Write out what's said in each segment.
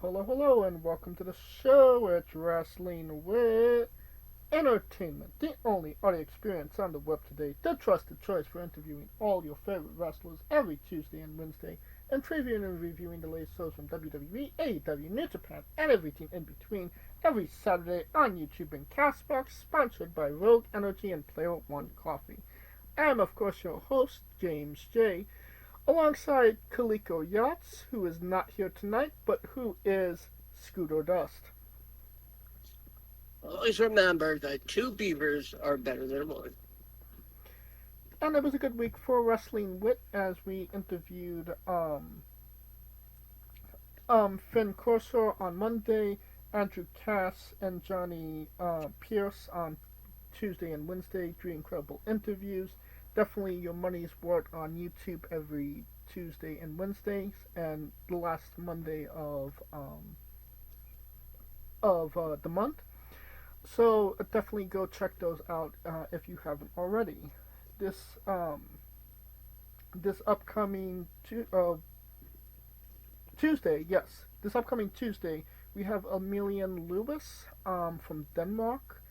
Hello, and welcome to the show. It's Wrestling with Entertainment, the only audio experience on the web today, the trusted choice for interviewing all your favorite wrestlers every Tuesday and Wednesday, and previewing and reviewing the latest shows from WWE, AEW, New Japan, and everything in between every Saturday on YouTube and Castbox, sponsored by Rogue Energy and Player One Coffee. I am, of course, your host, James J., alongside Kaliko Yachts, who is not here tonight, but who is Scooter Dust. Always remember that two beavers are better than one. And it was a good week for Wrestling Wit as we interviewed Finn Corso on Monday, Andrew Cass and Johnny Pierce on Tuesday and Wednesday. Three incredible interviews. Definitely your money's worth on YouTube every Tuesday and Wednesdays, and the last Monday of the month. So definitely go check those out if you haven't already. This upcoming Tuesday, yes, this upcoming Tuesday we have Emilian Lewis from Denmark.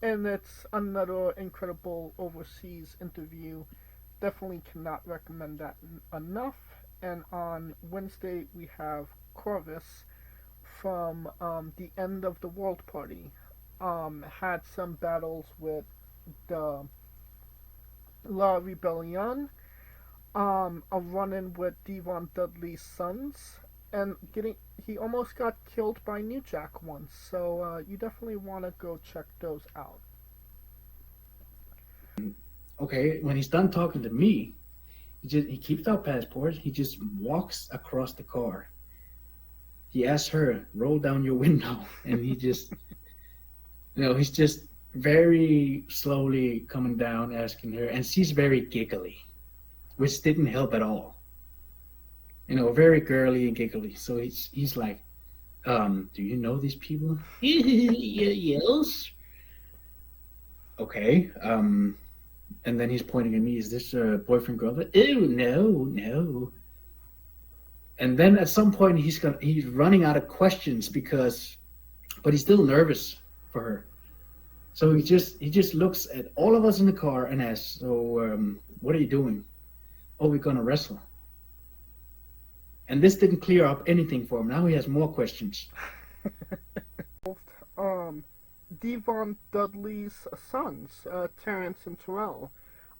And it's another incredible overseas interview. Definitely cannot recommend that enough. And on Wednesday, we have Corvus from the End of the World Party. Had some battles with the La Rebellion, a run-in with Devon Dudley's sons, and he almost got killed by New Jack once, so you definitely want to go check those out. Okay, when he's done talking to me, he keeps our passport. He just walks across the car. He asks her, "Roll down your window," and he just, he's just very slowly coming down, asking her, and she's very giggly, which didn't help at all. Very girly and giggly. So he's like, do you know these people? Yes. Okay. And then he's pointing at me. Is this a boyfriend girlfriend? Oh no. And then at some point he's running out of questions but he's still nervous for her. So he just looks at all of us in the car and asks, "So what are you doing?" "Oh, we're gonna wrestle." And this didn't clear up anything for him. Now he has more questions. Devon Dudley's sons, Terrence and Terrell.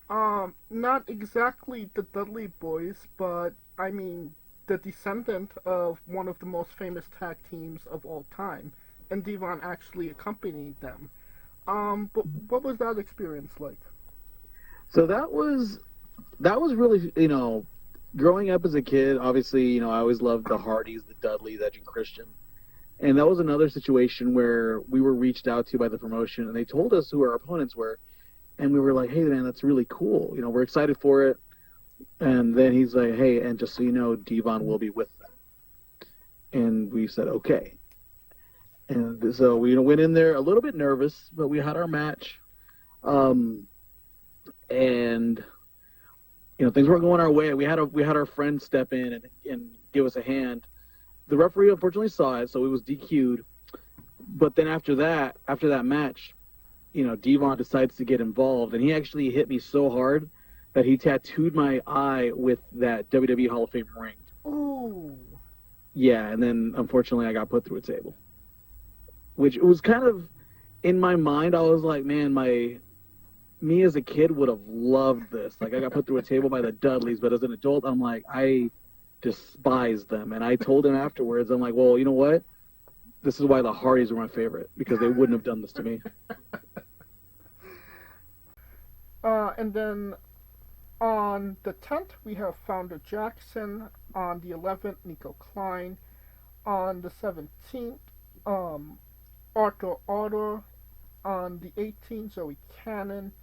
Not exactly the Dudley boys, but I mean the descendant of one of the most famous tag teams of all time, and Devon actually accompanied them. But what was that experience like? So that was really, growing up as a kid, obviously, I always loved the Hardys, the Dudleys, Edge and Christian. And that was another situation where we were reached out to by the promotion, and they told us who our opponents were. And we were like, "Hey, man, that's really cool. We're excited for it." And then he's like, "Hey, and just so you know, Devon will be with them." And we said, "Okay." And so we went in there a little bit nervous, but we had our match. And things weren't going our way. We had our friend step in and give us a hand. The referee unfortunately saw it, so it was DQ'd. But then after that match, Devon decides to get involved, and he actually hit me so hard that he tattooed my eye with that WWE Hall of Fame ring. Ooh. Yeah, and then unfortunately I got put through a table, which it was kind of in my mind. I was like, man, me as a kid would have loved this. Like, I got put through a table by the Dudleys, but as an adult, I'm like, I despise them. And I told him afterwards, I'm like, well, you know what? This is why the Hardys were my favorite, because they wouldn't have done this to me. And then on the 10th, we have Founder Jackson. On the 11th, Nico Klein. On the 17th, Arthur Order. On the 18th, Zoe Cannon.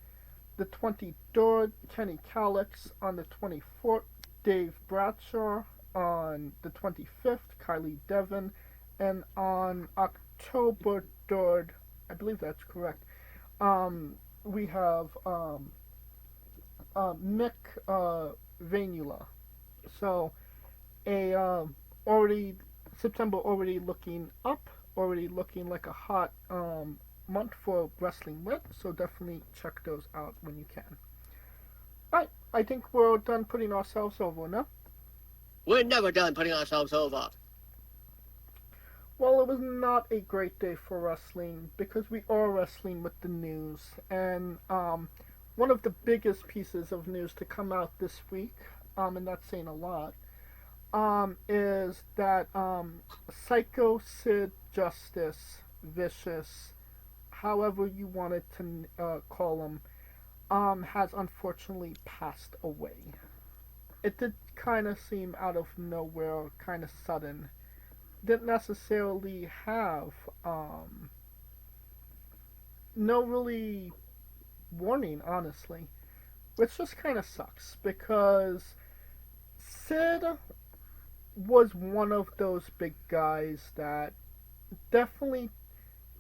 The 23rd, Kenny Calix. On the 24th, Dave Bradshaw. On the 25th, Kylie Devon. And on October 3rd, I believe that's correct, we have Mick Vanula. So a already September already looking up, already looking like a hot month for Wrestling With, so definitely check those out when you can. Alright, I think we're done putting ourselves over now. We're never done putting ourselves over. Well, it was not a great day for wrestling because we are wrestling with the news, and one of the biggest pieces of news to come out this week, and that's saying a lot, is that Psycho Sid Justice Vicious, however you wanted to call him, has unfortunately passed away. It did kind of seem out of nowhere, kind of sudden. Didn't necessarily have no really warning, honestly, which just kind of sucks because Sid was one of those big guys that definitely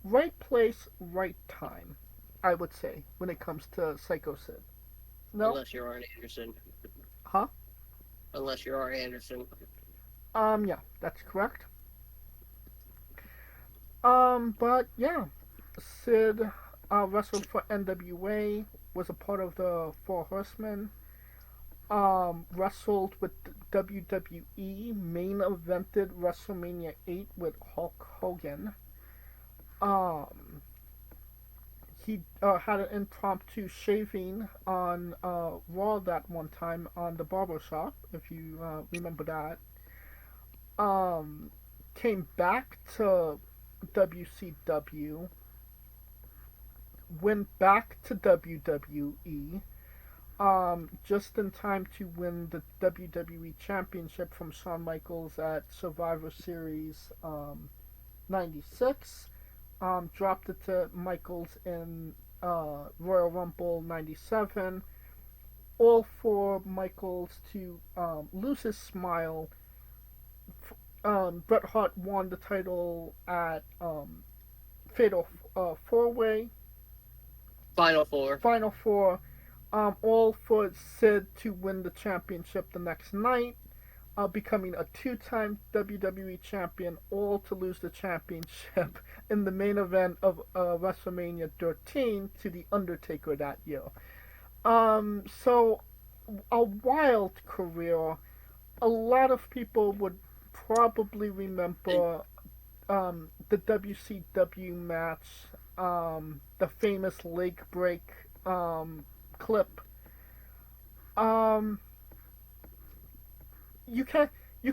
right place, right time, I would say, when it comes to Psycho Sid. No? Unless you're Arn Anderson. Huh? Unless you're Arn Anderson. Yeah, that's correct. But yeah, Sid wrestled for NWA, was a part of the Four Horsemen, wrestled with WWE, main evented WrestleMania 8 with Hulk Hogan. He had an impromptu shaving on Raw that one time on the barber shop, if you remember that. Came back to WCW, went back to WWE, just in time to win the WWE Championship from Shawn Michaels at Survivor Series 96. Dropped it to Michaels in Royal Rumble 97. All for Michaels to lose his smile. Bret Hart won the title at Fatal 4-Way. Final Four. Final Four. All for Sid to win the championship the next night. Becoming a two-time WWE champion, all to lose the championship in the main event of WrestleMania 13 to The Undertaker that year. So, a wild career. A lot of people would probably remember the WCW match, the famous leg break clip. You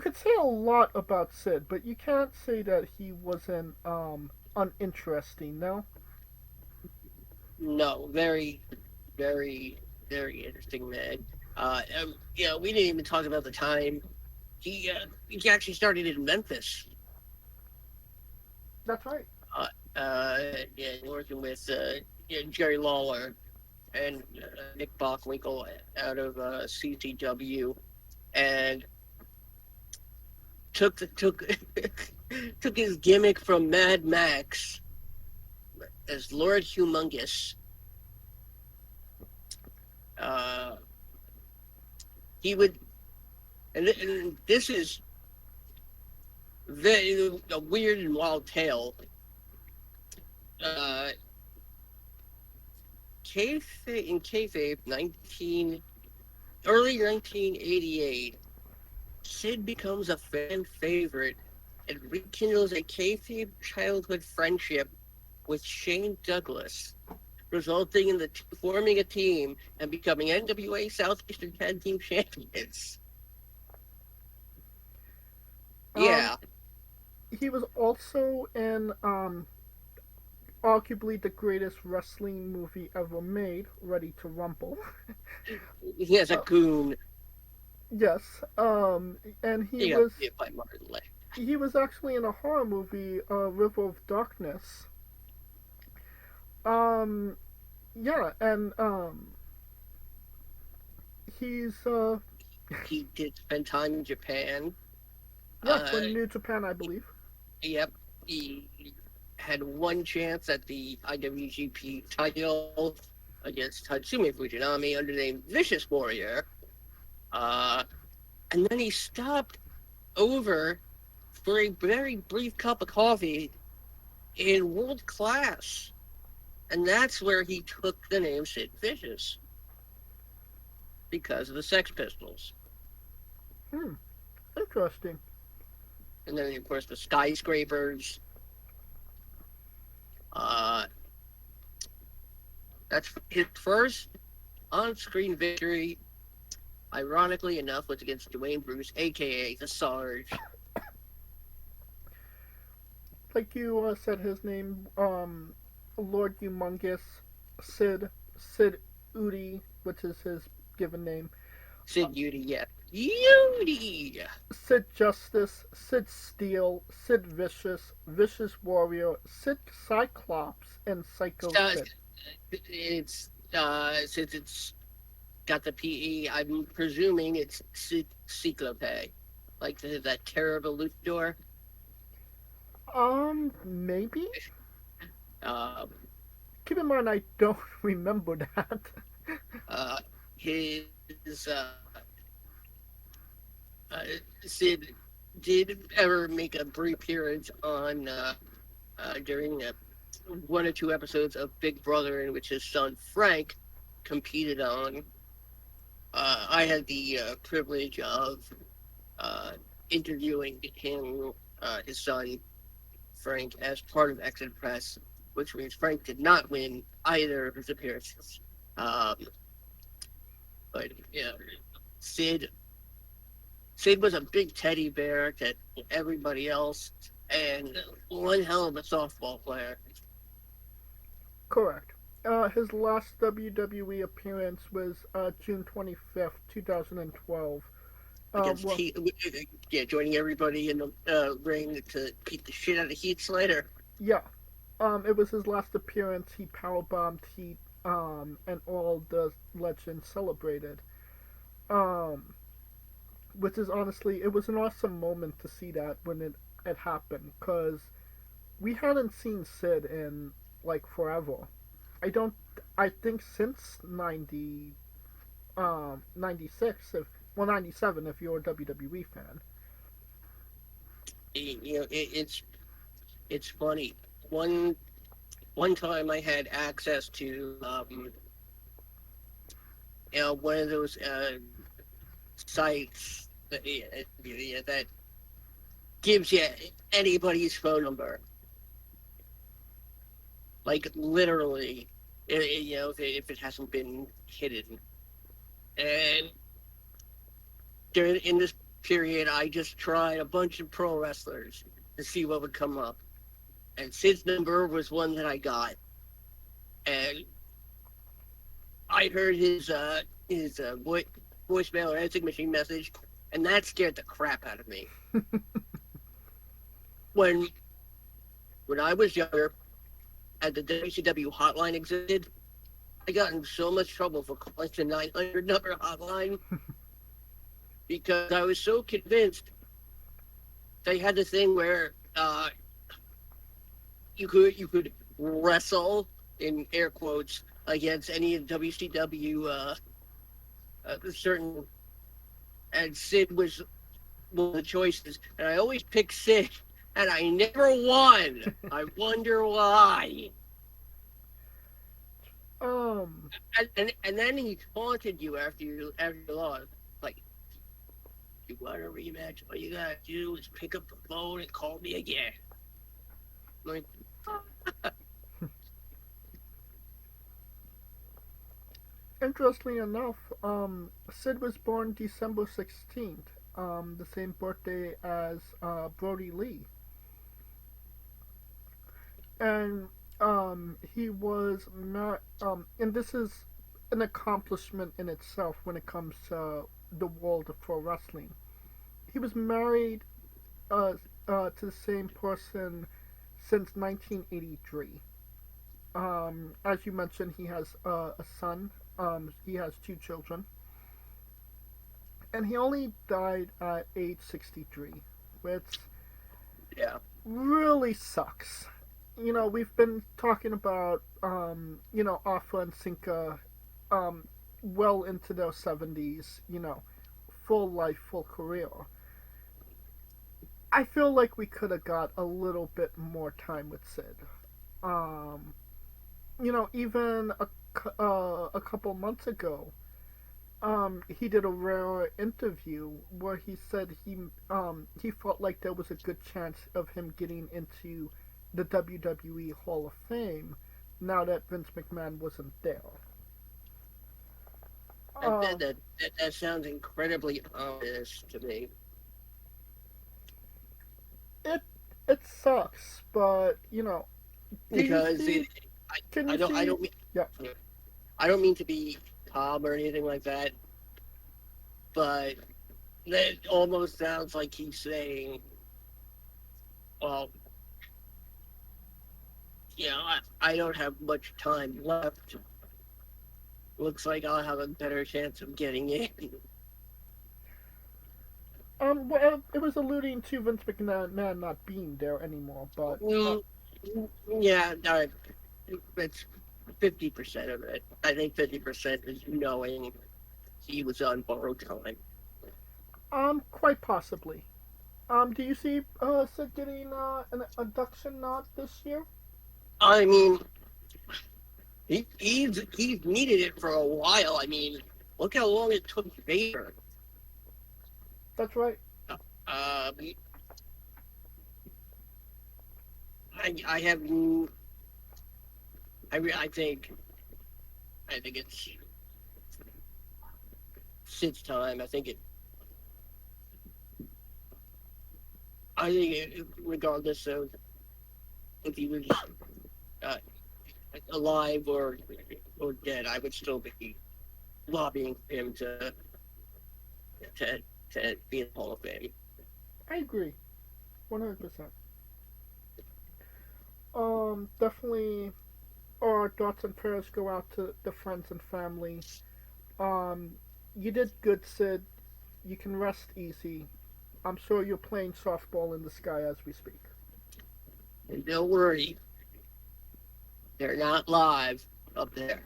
could say a lot about Sid, but you can't say that he wasn't uninteresting, no? No, very, very, very interesting man. We didn't even talk about the time he actually started in Memphis. That's right. Working with Jerry Lawler and Nick Bockwinkel out of CCW, and took took his gimmick from Mad Max as Lord Humongous. He would, and this is a weird and wild tale. In kayfabe, early 1988, Sid becomes a fan favorite and rekindles a kayfabe childhood friendship with Shane Douglas, resulting in the two forming a team and becoming NWA Southeastern Tag Team Champions. Yeah. He was also in arguably the greatest wrestling movie ever made, Ready to Rumble. He has a goon. Yes, and he was actually in a horror movie, River of Darkness. Yeah, and he's he did spend time in Japan. Yeah, for New Japan, I believe. Yep, he had one chance at the IWGP title against Tatsumi Fujinami under the name Vicious Warrior. And then he stopped over for a very brief cup of coffee in world class. And that's where he took the name Sid Vicious, because of the Sex Pistols. Interesting. And then, of course, the Skyscrapers. That's his first on-screen victory, ironically enough, was against Dwayne Bruce, a.k.a. the Sarge. Like you said his name, Lord Humongous, Sid Udi, which is his given name. Sid Udy, yeah. Udy! Sid Justice, Sid Steel, Sid Vicious, Vicious Warrior, Sid Cyclops, and Psycho Sid. Since it's got the PE, I'm presuming it's Sid Cyclope. Like that terrible luchador. Maybe? Um, Keep in mind, I don't remember that. Sid did ever make a brief appearance on during one or two episodes of Big Brother, in which his son Frank competed on. I had the privilege of interviewing him, his son Frank, as part of Exit Press, which means Frank did not win either of his appearances. But yeah, Sid was a big teddy bear to everybody else, and one hell of a softball player. Correct. His last WWE appearance was June 25th, 2012. Against joining everybody in the ring to beat the shit out of Heath Slater. Yeah. It was his last appearance. He powerbombed Heath, and all the legends celebrated. Which is honestly, it was an awesome moment to see that when it happened, because we hadn't seen Sid in, like, forever. I think since 96, 97 if you're a WWE fan. It's funny. One time I had access to one of those sites that gives you anybody's phone number. Like, literally, if it hasn't been hidden. And in this period, I just tried a bunch of pro wrestlers to see what would come up. And Sid's number was one that I got. And I heard his voicemail or answering machine message, and that scared the crap out of me. When I was younger, and the WCW hotline existed, I got in so much trouble for calling the 900 number hotline because I was so convinced they had the thing where you could wrestle, in air quotes, against any of the WCW certain, and Sid was one of the choices, and I always picked Sid, and I never won. I wonder why. And then he taunted you after you lost. Like, you want a rematch? All you gotta do is pick up the phone and call me again. Like, Interestingly enough, Sid was born December 16th, the same birthday as Brody Lee. And he was not, and this is an accomplishment in itself when it comes to the world of pro wrestling. He was married to the same person since 1983. As you mentioned, he has a son. He has 2 children. And he only died at age 63, which really sucks. We've been talking about, Alpha and Sinca, well into their 70s, full life, full career. I feel like we could have got a little bit more time with Sid. Um, even a couple months ago, he did a rare interview where he said he felt like there was a good chance of him getting into the WWE Hall of Fame now that Vince McMahon wasn't there. That, Uh, that, that, that sounds incredibly ominous to me. it it sucks, but do you Because see? Can you I see? don't mean, Yeah. I don't mean to be calm or anything like that, but that almost sounds like he's saying, well, I don't have much time left. Looks like I'll have a better chance of getting in. Well, it was alluding to Vince McMahon not being there anymore, but Mm, yeah, that's 50% of it. I think 50% is knowing he was on borrowed time. quite possibly. Do you see Sid getting an induction nod this year? I mean, he's needed it for a while. I mean, look how long it took Vader. That's right. Um, I have I think it's Sid's time. Regardless of if he was uh, alive or dead, I would still be lobbying for him to to be in the Hall of Fame. I agree, 100%. Definitely, our thoughts and prayers go out to the friends and family. Um, you did good, Sid. You can rest easy. I'm sure you're playing softball in the sky as we speak. And don't worry, they're not live up there.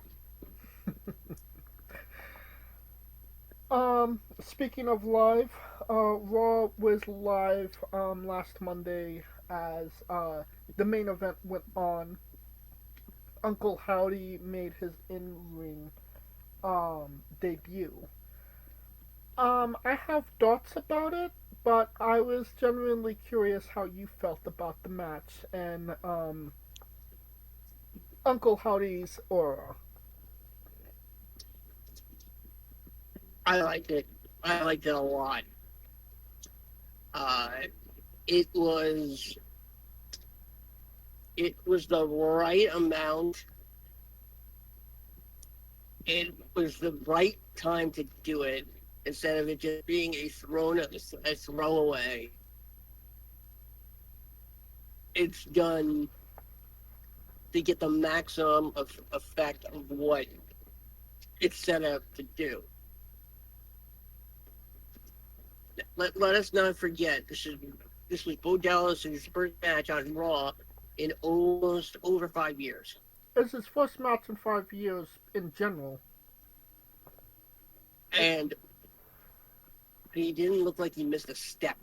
Speaking of live, Raw was live last Monday as the main event went on. Uncle Howdy made his in-ring debut. I have thoughts about it, but I was genuinely curious how you felt about the match and Uncle Howdy's aura. I liked it. I liked it a lot. Uh, it was it was the right amount. It was the right time to do it instead of it just being a throwaway. It's done to get the maximum of effect of what it's set up to do. Let us not forget this was Bo Dallas's first match on Raw in almost over 5 years. It's his first match in 5 years in general. And he didn't look like he missed a step.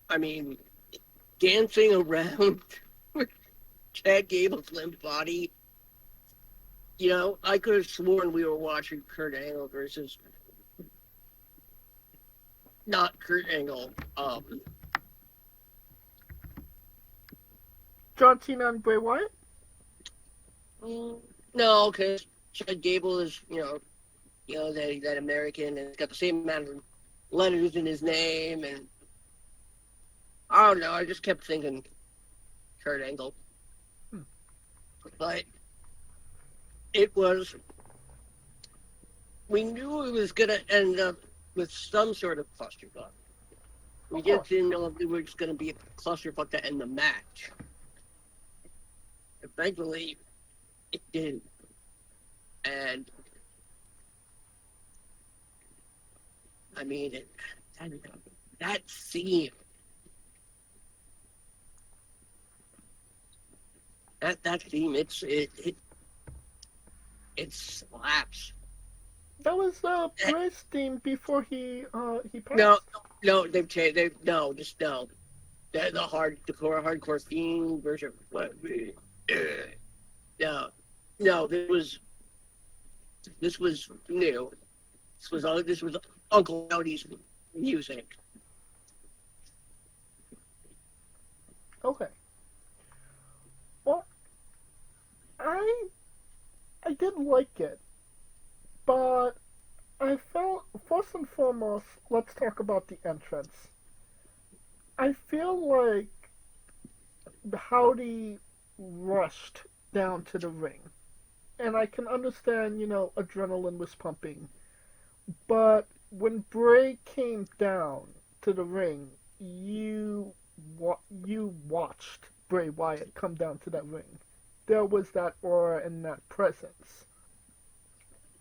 I mean, dancing around with Chad Gable's limp body. I could have sworn we were watching Kurt Angle versus not Kurt Angle. John Cena and Bray Wyatt? No, because Chad Gable is, that American, and it's got the same amount of letters in his name, and I don't know. I just kept thinking Kurt Angle, but we knew it was gonna end up with some sort of clusterfuck. We just didn't know if it was gonna be a clusterfuck to end the match. Eventually, it did, and I mean, that theme, that theme, it slaps. That was Bray's theme before he No, passed. no, they've changed. No, just no. The hardcore theme version. What? No, no. This was new. This was Uncle Howdy's music. Okay. Well, I I did like it, but I felt first and foremost, let's talk about the entrance. I feel like Howdy rushed down to the ring. And I can understand, adrenaline was pumping. But when Bray came down to the ring, you watched Bray Wyatt come down to that ring. There was that aura and that presence.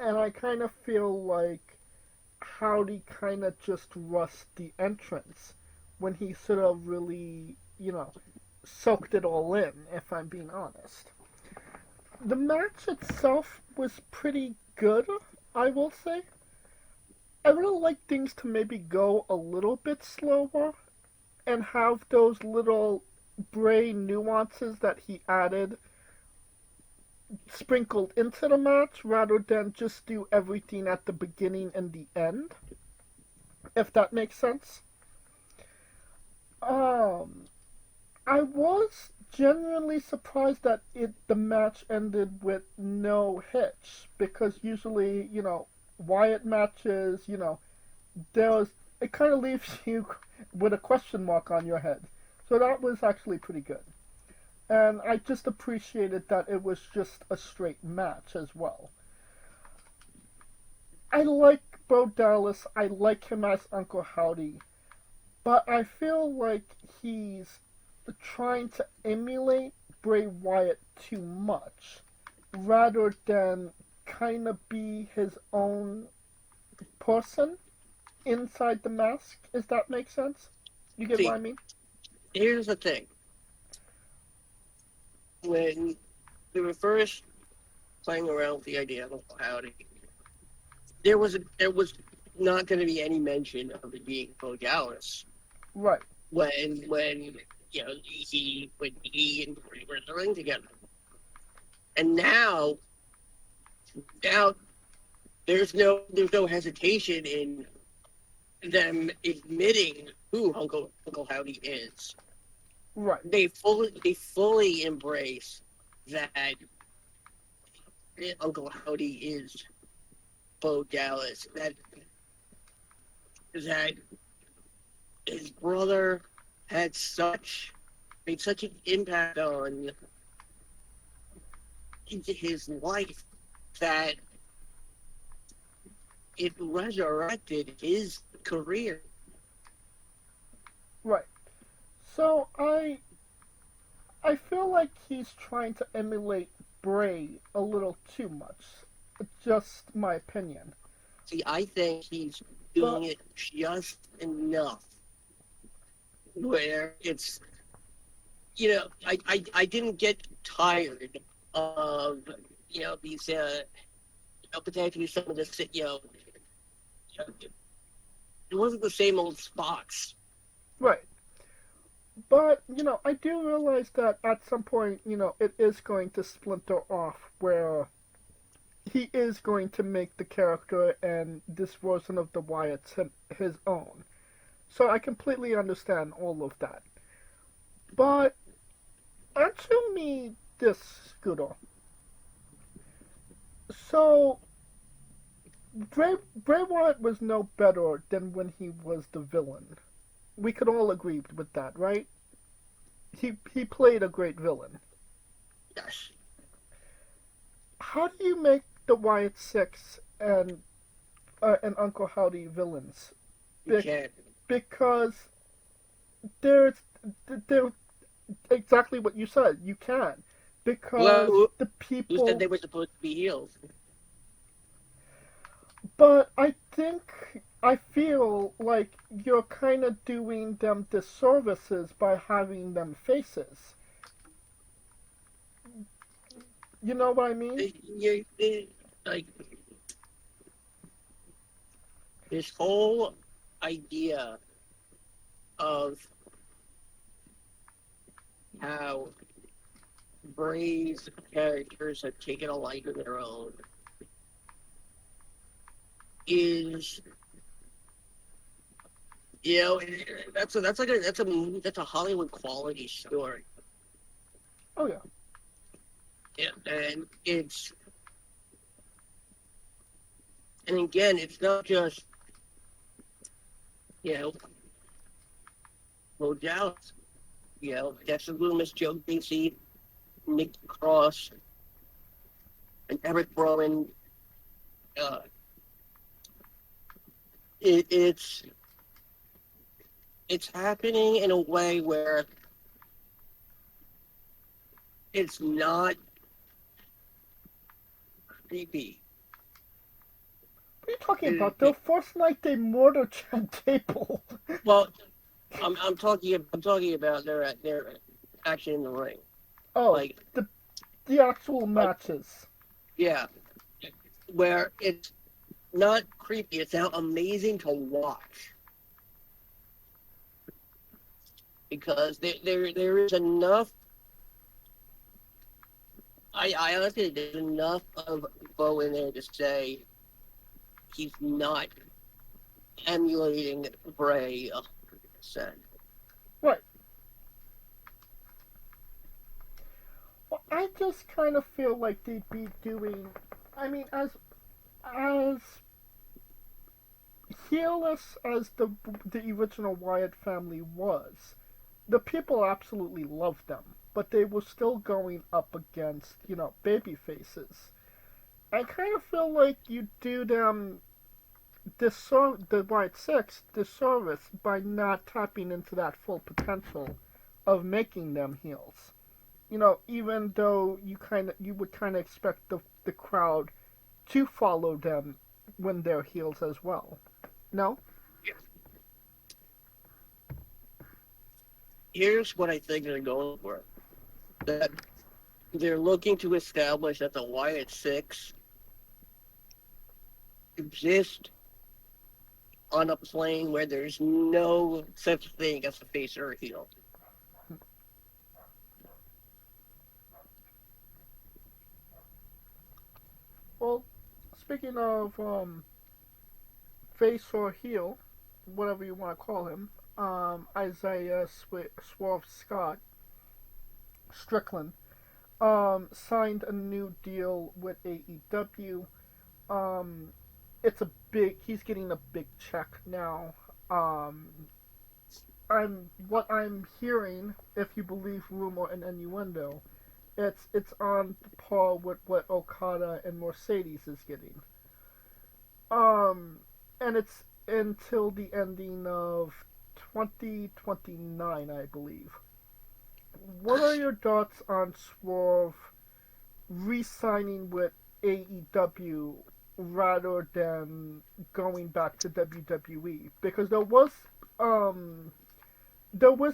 And I kind of feel like Howdy kind of just rushed the entrance when he sort of really, soaked it all in, if I'm being honest. The match itself was pretty good, I will say. I would have liked things to maybe go a little bit slower and have those little Bray nuances that he added sprinkled into the match rather than just do everything at the beginning and the end, if that makes sense. Um, I was genuinely surprised that the match ended with no hitch because usually, Wyatt matches, there's it kind of leaves you with a question mark on your head. So that was actually pretty good. And I just appreciated that it was just a straight match as well. I like Bo Dallas. I like him as Uncle Howdy. But I feel like he's trying to emulate Bray Wyatt too much rather than kind of be his own person inside the mask. Does that make sense? You get what See, I mean? here's the thing. When they were first playing around with the idea of Uncle Howdy, there was not going to be any mention of it being Bo Dallas Right. when he and Bray were in the ring together. And now there's no hesitation in them admitting who Uncle Howdy is. Right. They fully embrace that Uncle Howdy is Bo Dallas. That his brother made such an impact on his life that it resurrected his career. Right. So I feel like he's trying to emulate Bray a little too much. Just my opinion. See, I think he's But doing it just enough where it's, I didn't get tired of, these, potentially some of the, it wasn't the same old spots. right. But, I do realize that at some point, it is going to splinter off where he is going to make the character and this version of the Wyatts his own. So I completely understand all of that. But answer me this, Scooter. So Bray Wyatt was no better than when he was the villain. We could all agree with that, right? He played a great villain. Yes. How do you make the Wyatt Six and Uncle Howdy villains? You can't. Because there's they're exactly what you said. You can because Well, the who said people. they were supposed to be heels? But I feel like you're kind of doing them disservices by having them faces. You know what I mean? Like, this whole idea of how Bray's characters have taken a life of their own is, that's a Hollywood quality story. Oh yeah. Yeah, and again, it's not just, Bo Dallas, Dexter Loomis, Joe Gacy, Nick Cross, and Eric Rowan. It's happening in a way where it's not creepy. What are you talking about? The first night they murdered Chad Gable. Well, I'm talking about their action in the ring. Oh, like the actual matches. Yeah, where it's not creepy. It's now amazing to watch because there is enough. I honestly, there's enough of Bo in there to say he's not emulating Bray 100%. Right. Well, I just kind of feel like they'd be doing. I mean, as heelless as the original Wyatt family was, the people absolutely loved them, but they were still going up against, baby faces. I kind of feel like you do them the White Six disservice by not tapping into that full potential of making them heels. Even though you would kind of expect the crowd to follow them when they're heels as well. No? Here's what I think they're going for. That they're looking to establish that the Wyatt Six exist on a plane where there's no such thing as a face or a heel. Well, speaking of face or heel, whatever you want to call him, Isaiah Swerve Strickland signed a new deal with AEW. He's getting a big check now. What I'm hearing, if you believe rumor and innuendo, it's on par with what Okada and Mercedes is getting. And it's until the ending of 2029, I believe. What are your thoughts on Swerve re-signing with AEW rather than going back to WWE? Because there was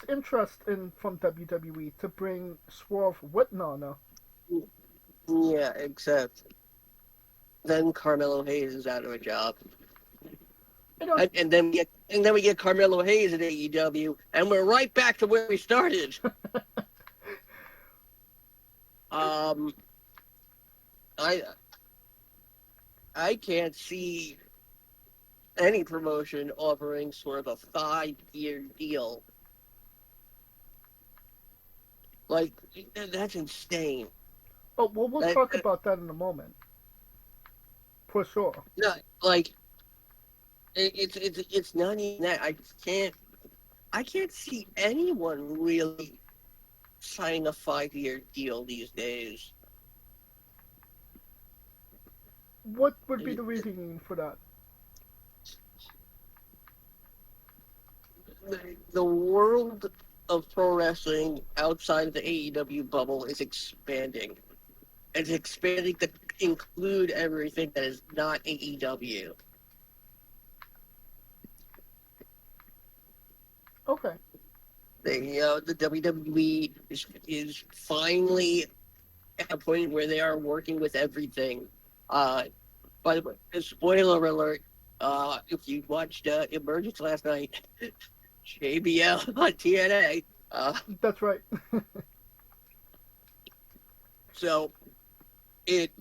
interest from WWE to bring Swerve with Nana. Yeah, except then Carmelo Hayes is out of a job. And then we get Carmelo Hayes at AEW, and we're right back to where we started. I can't see any promotion offering sort of a 5-year deal. Like, that's insane. Oh, well, we'll talk about that in a moment. For sure. No, like, it's not even that. I can't see anyone really signing a 5-year deal these days. What would be the reasoning for that? The world of pro wrestling outside of the AEW bubble is expanding. It's expanding to include everything that is not AEW. Okay. The WWE is finally at a point where they are working with everything. By the way, spoiler alert, If you watched Emergence last night, JBL on TNA. That's right. So it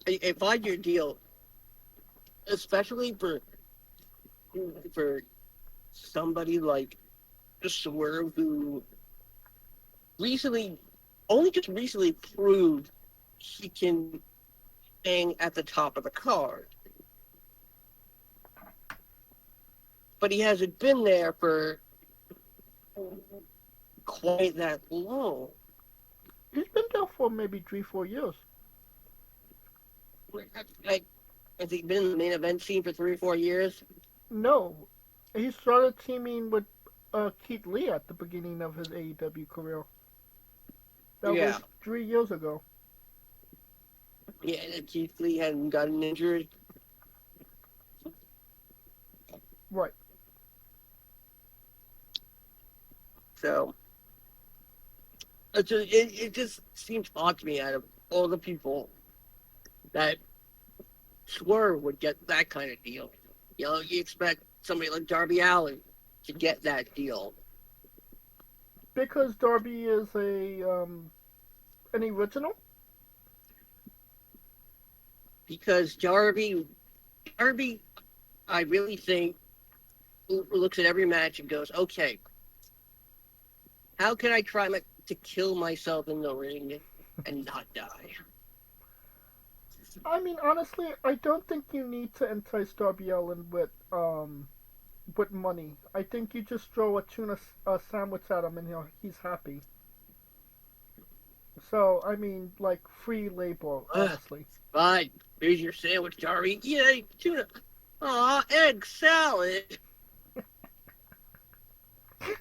I find your deal, especially for somebody like Swerve, who recently, only just recently proved he can hang at the top of the card. But he hasn't been there for quite that long. He's been there for maybe 3-4 years. Like, has he been in the main event scene for 3 or 4 years? No, he started teaming with Keith Lee at the beginning of his AEW career. That was 3 years ago. Yeah, and Keith Lee hadn't gotten injured. Right. So it just seems odd to me, out of all the people, that Swerve would get that kind of deal. You know, you expect somebody like Darby Allin to get that deal. Because Darby is an original? Because Darby, I really think, looks at every match and goes, okay, how can I try to kill myself in the ring and not die? I mean, honestly, I don't think you need to entice Darby Allin with money. I think you just throw a tuna sandwich at him and he's happy. So, I mean, like, free labor, honestly. Fine, here's your sandwich, Darby. Yay, tuna. Aw, egg salad. Why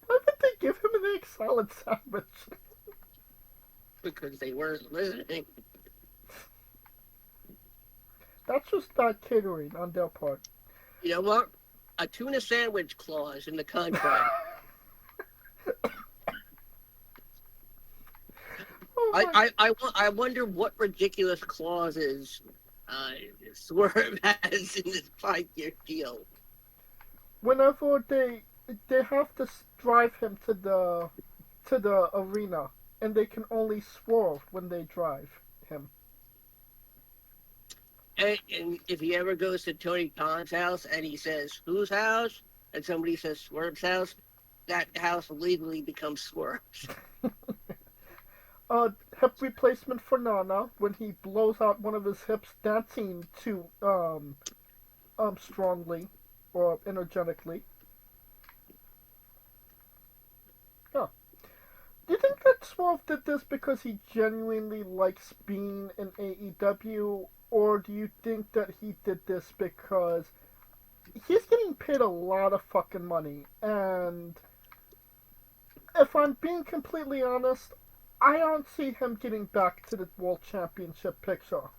would they give him an egg salad sandwich? Because they weren't listening. That's just bad catering on their part. You know what? A tuna sandwich clause in the contract. I wonder what ridiculous clauses Swerve has in this 5-year deal. Whenever they have to drive him to the arena, and they can only swerve when they drive him. And if he ever goes to Tony Khan's house and he says, whose house? And somebody says Swerve's house, that house legally becomes Swerve's. Hip replacement for Nana when he blows out one of his hips dancing too strongly or energetically. Yeah. Do you think that Swerve did this because he genuinely likes being in AEW, or do you think that he did this because he's getting paid a lot of fucking money? And if I'm being completely honest, I don't see him getting back to the World Championship picture.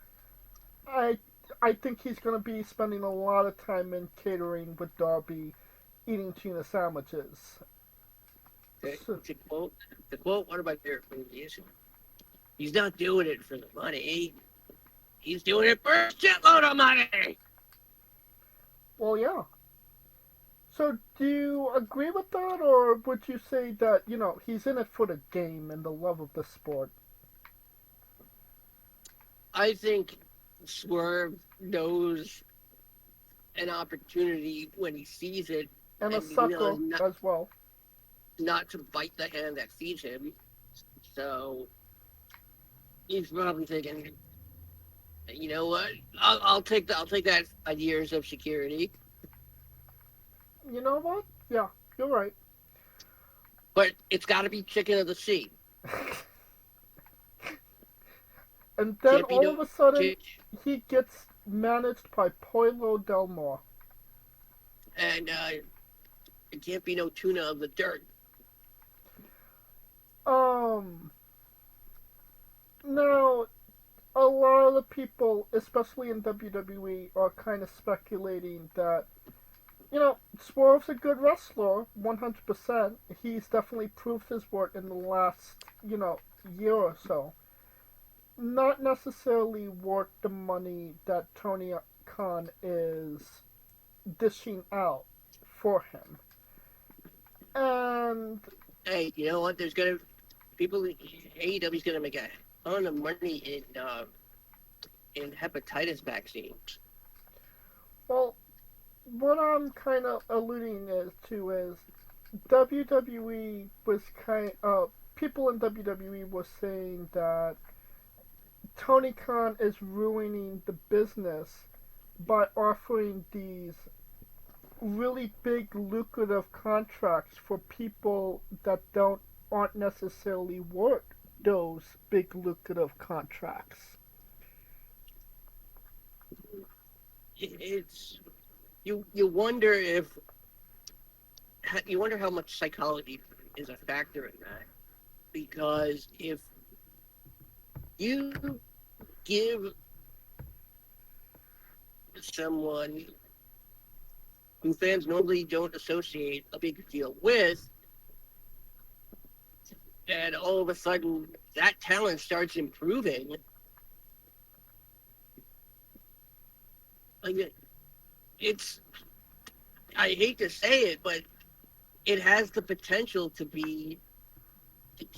I think he's going to be spending a lot of time in catering with Darby, eating tuna sandwiches. To quote one of my favorite movies, he's not doing it for the money. He's doing it for a shitload of money. Well, yeah. So, do you agree with that, or would you say that, he's in it for the game and the love of the sport? I think Swerve knows an opportunity when he sees it. And a sucker as well. Not to bite the hand that feeds him. So, he's probably thinking, you know what? I'll take that 5 years of security. You know what? Yeah, you're right. But it's got to be chicken of the sea. And then all of a sudden, he gets managed by Paulo Del Mar. And it can't be no tuna of the dirt. Now, a lot of the people, especially in WWE, are kind of speculating that, Swerve's a good wrestler, 100%. He's definitely proved his worth in the last, year or so. not necessarily worth the money that Tony Khan is dishing out for him. And Hey, you know what? There's gonna people. AEW's gonna make a ton of money in hepatitis vaccines. well, what I'm kind of alluding is WWE was people in WWE were saying that Tony Khan is ruining the business by offering these really big lucrative contracts for people that don't aren't necessarily worth those big lucrative contracts. It's you wonder if you wonder how much psychology is a factor in that, because if you give someone who fans normally don't associate a big deal with, and all of a sudden that talent starts improving, like it's, I hate to say it, but it has the potential to be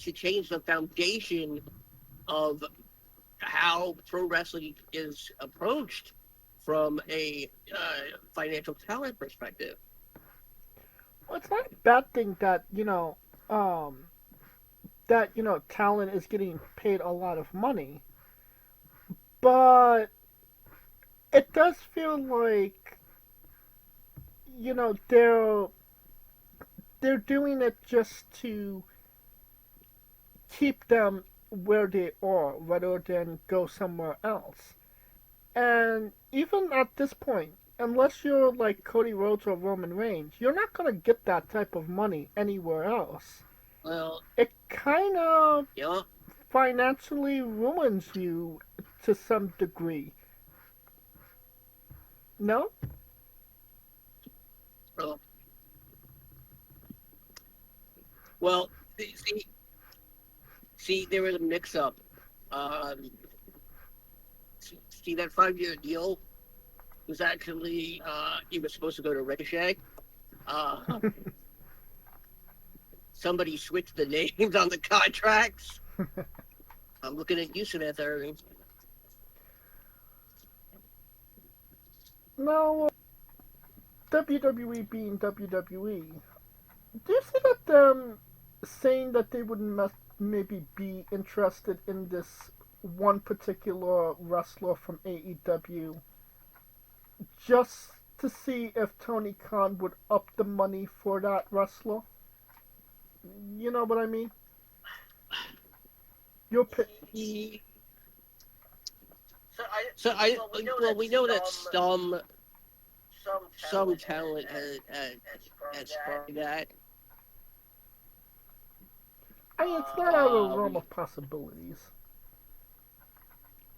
to change the foundation of how pro wrestling is approached from a financial talent perspective. Well, it's not a bad thing that talent is getting paid a lot of money, but it does feel like they're doing it just to keep them where they are rather than go somewhere else. And even at this point, unless you're like Cody Rhodes or Roman Reigns, you're not gonna get that type of money anywhere else. Well, It kind of yeah, financially ruins you to some degree. No? well, well, see, there was a mix-up. See that 5-year deal was actually he was supposed to go to Ricochet. Uh, somebody switched the names on the contracts. I'm looking at you, Samantha. No, WWE being WWE, do you see that them saying that they would maybe be interested in this one particular wrestler from AEW just to see if Tony Khan would up the money for that wrestler? You know what I mean? Your pick. Well, we know that some talent has tried that. I mean, it's not out of the realm of possibilities.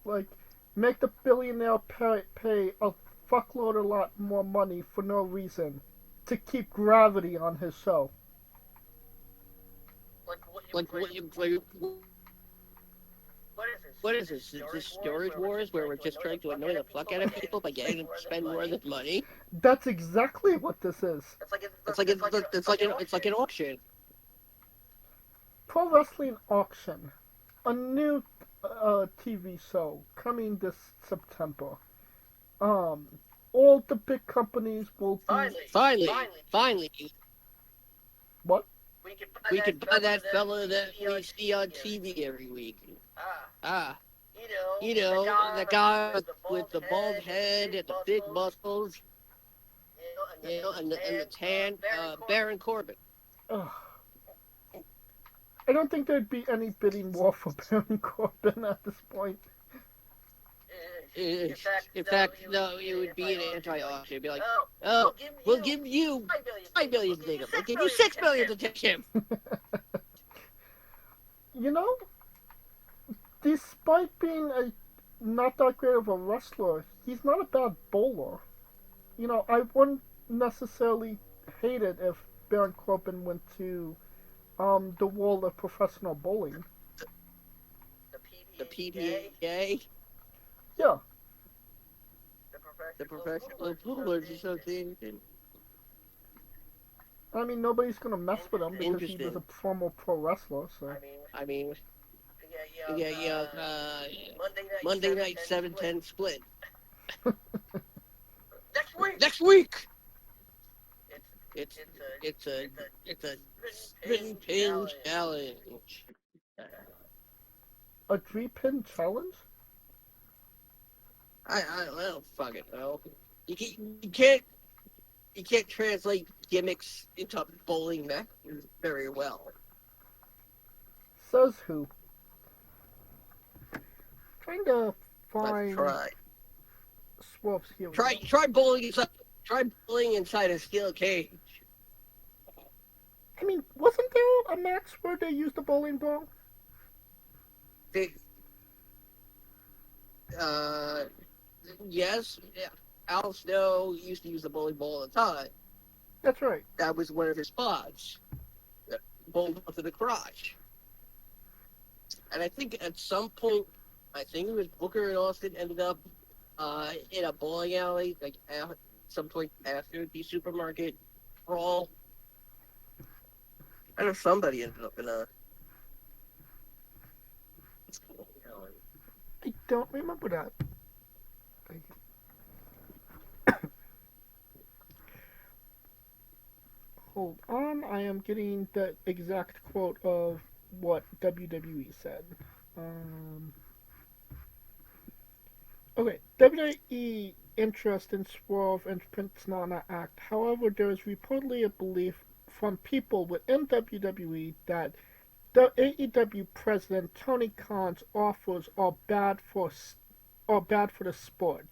Like, make the billionaire pay a fuckload a lot more money for no reason to keep gravity on his show. Like what is this? Is this Storage Wars where we're just trying to annoy the fuck out of people by getting them to spend more of the money? That's exactly what this is. It's like an auction. Pro Wrestling Auction, a new TV show coming this September. All the big companies will be Finally. what? We could buy that fella that we see on TV every week. You know, the guy with the bald head and the big muscles, and the tan, Baron Corbin. Ugh. I don't think there'd be any bidding war for Baron Corbin at this point. In fact, no, it would be an anti-auction. It'd be like, oh, we'll give you $5 million to take him. We'll give you $6 million to take him. You know, despite being a not that great of a wrestler, he's not a bad bowler. You know, I wouldn't necessarily hate it if Baron Corbin went to the world of professional bowling. the PTA, Yeah. the Professional Pullers Association. I mean, nobody's gonna mess with him because he was Interesting. a former pro wrestler. So I mean, Monday night 7-10 split. Next week. It's a spin pin challenge. a 3-pin challenge. Well, fuck it. Well, you can't translate gimmicks into bowling matches very well. Says who? Trying to Let's find try. Swerve's here. Try bowling inside a steel cage. I mean, wasn't there a match where they used a bowling ball? Yes. Yeah. Al Snow used to use the bowling ball all the time. That's right. That was one of his spots. Bowled to the crotch. And I think at some point, I think it was Booker and Austin ended up in a bowling alley, like at some point after the supermarket brawl. I know somebody ended up in a bowling alley. I don't remember that. Hold on, I am getting the exact quote of what WWE said. Okay, WWE interest in Swerve and Prince Nana act. However, there is reportedly a belief from people within WWE that the AEW president Tony Khan's offers are bad for the sport,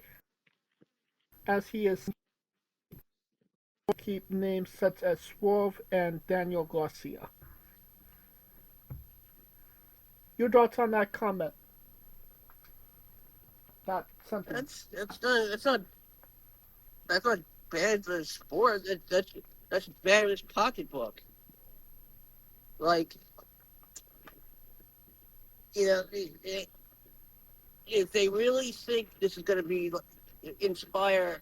as he is keep names such as Swerve and Daniel Garcia. Your thoughts on that comment? That sentence. That's not bad for the sport. That's bad for his pocketbook. Like, you know, if they really think this is going to be inspire,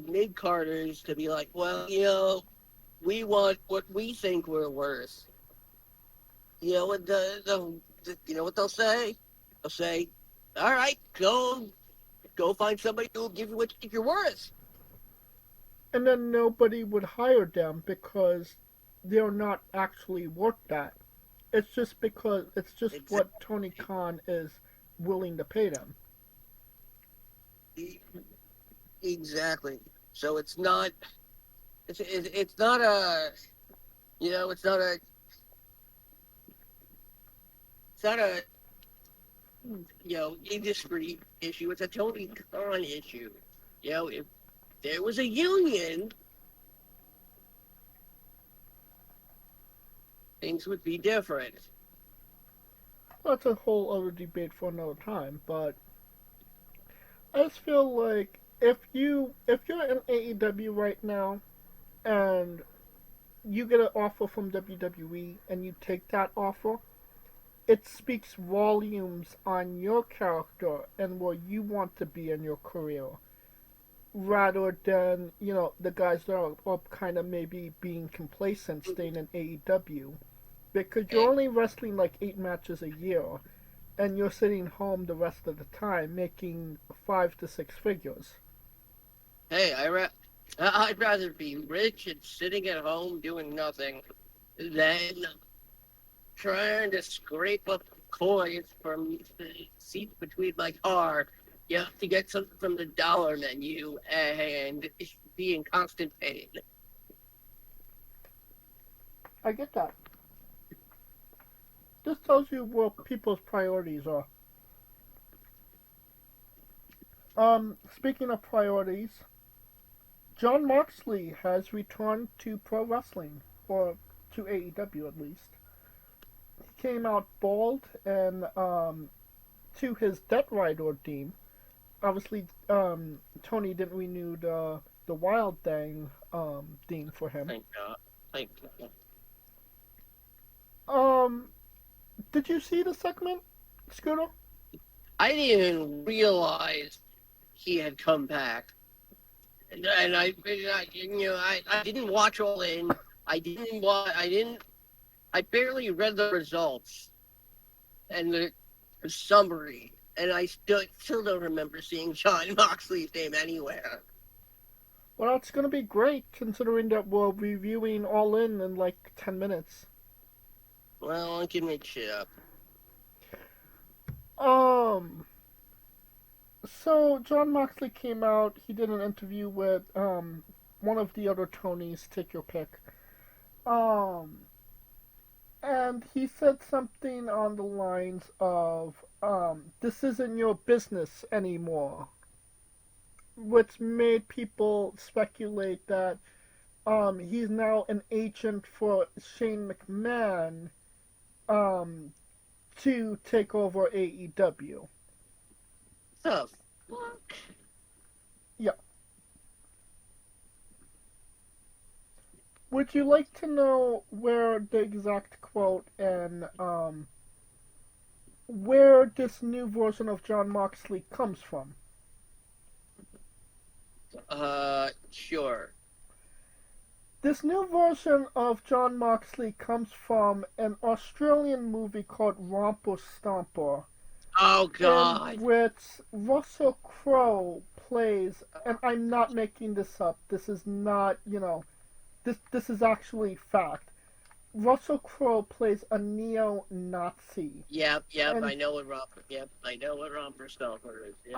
mid-carders to be like, well, we want what we think we're worth. You know what you know what they'll say? They'll say, all right, go find somebody who will give you what you think you're worth. And then nobody would hire them because they're not actually worth that. It's just because it's just what Tony Khan is willing to pay them. Exactly. So it's not a industry issue. It's a Tony Khan issue. If there was a union, things would be different. That's a whole other debate for another time, but I just feel like if you're in AEW right now and you get an offer from WWE and you take that offer, it speaks volumes on your character and where you want to be in your career, rather than the guys that are kind of maybe being complacent staying in AEW, because you're only wrestling like 8 matches a year and you're sitting home the rest of the time making 5 to 6 figures. Hey, I'd rather be rich and sitting at home doing nothing than trying to scrape up coins from the seat between my car, to get something from the dollar menu and be in constant pain. I get that. This tells you what people's priorities are. Speaking of priorities, Jon Moxley has returned to pro wrestling, or to AEW at least. He came out bald and to his Death Rider theme. Obviously, Tony didn't renew the Wild Thing theme for him. Thank God. did you see the segment, Scooter? I didn't even realize he had come back. And I didn't watch All In. I barely read the results and the summary, and I still don't remember seeing John Moxley's name anywhere. Well, it's gonna be great considering that we're reviewing All In like 10 minutes. Well, give me a shit up. So John Moxley came out. He did an interview with one of the other Tonys. Take your pick. And he said something on the lines of "This isn't your business anymore," which made people speculate that he's now an agent for Shane McMahon to take over AEW. The fuck? Yeah. Would you like to know where the exact quote and where this new version of John Moxley comes from? Sure. This new version of John Moxley comes from an Australian movie called Romper Stomper. Oh, God. In which Russell Crowe plays, and I'm not making this up, this is not, this is actually fact. Russell Crowe plays a neo-Nazi. Yep, and, I know what Romper Stomper is. Yep.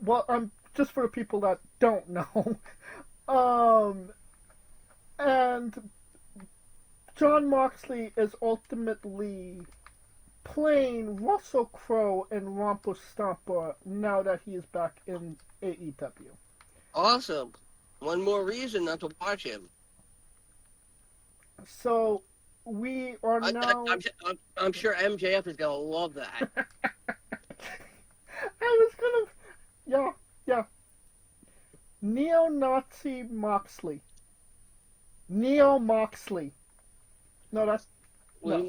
Well, just for the people that don't know, and John Moxley is ultimately playing Russell Crowe in Romper Stomper now that he is back in AEW. Awesome. One more reason not to watch him. So we are now. I'm sure MJF is gonna love that. I was gonna. Yeah. Neo-Nazi Moxley. Neo Moxley. No, that's. When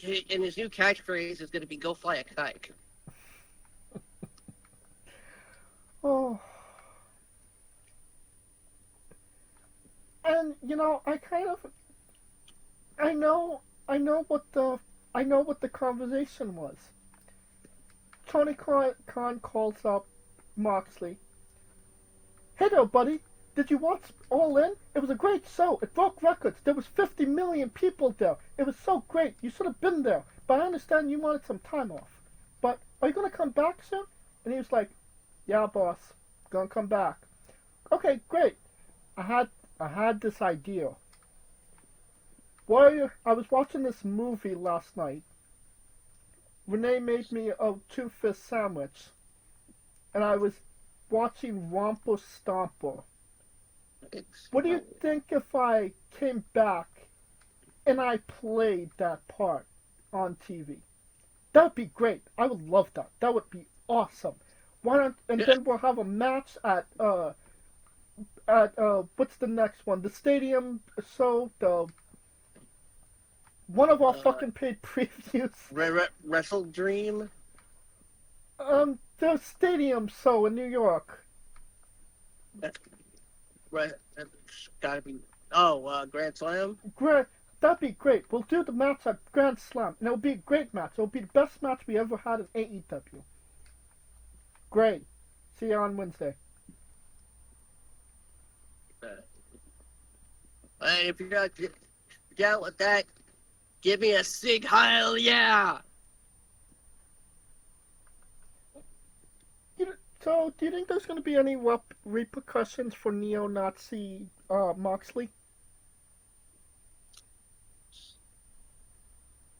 and his new catchphrase is going to be "Go fly a kite." Oh. And I know what the conversation was. Tony Khan calls up Moxley. "Hey there, buddy. Did you watch All In? It was a great show. It broke records. There was 50 million people there. It was so great. You should have been there. But I understand you wanted some time off. But are you going to come back soon?" And he was like, "Yeah, boss. Gonna come back." "Okay, great. I had this idea. I was watching this movie last night. Renee made me a two-fish sandwich. And I was watching Romper Stomper. What do you think if I came back and I played that part on TV? That would be great. I would love that. That would be awesome. Why don't? And then we'll have a match at what's the next one? The Stadium show. One of our fucking paid previews. Wrestle Dream. The Stadium show in New York. Right, that's gotta be. Grand Slam? That'd be great. We'll do the match at Grand Slam, and it'll be a great match. It'll be the best match we ever had in AEW. Great. See you on Wednesday. If you're not down with that, give me a sig heil, yeah! So, do you think there's going to be any repercussions for neo-Nazi Moxley?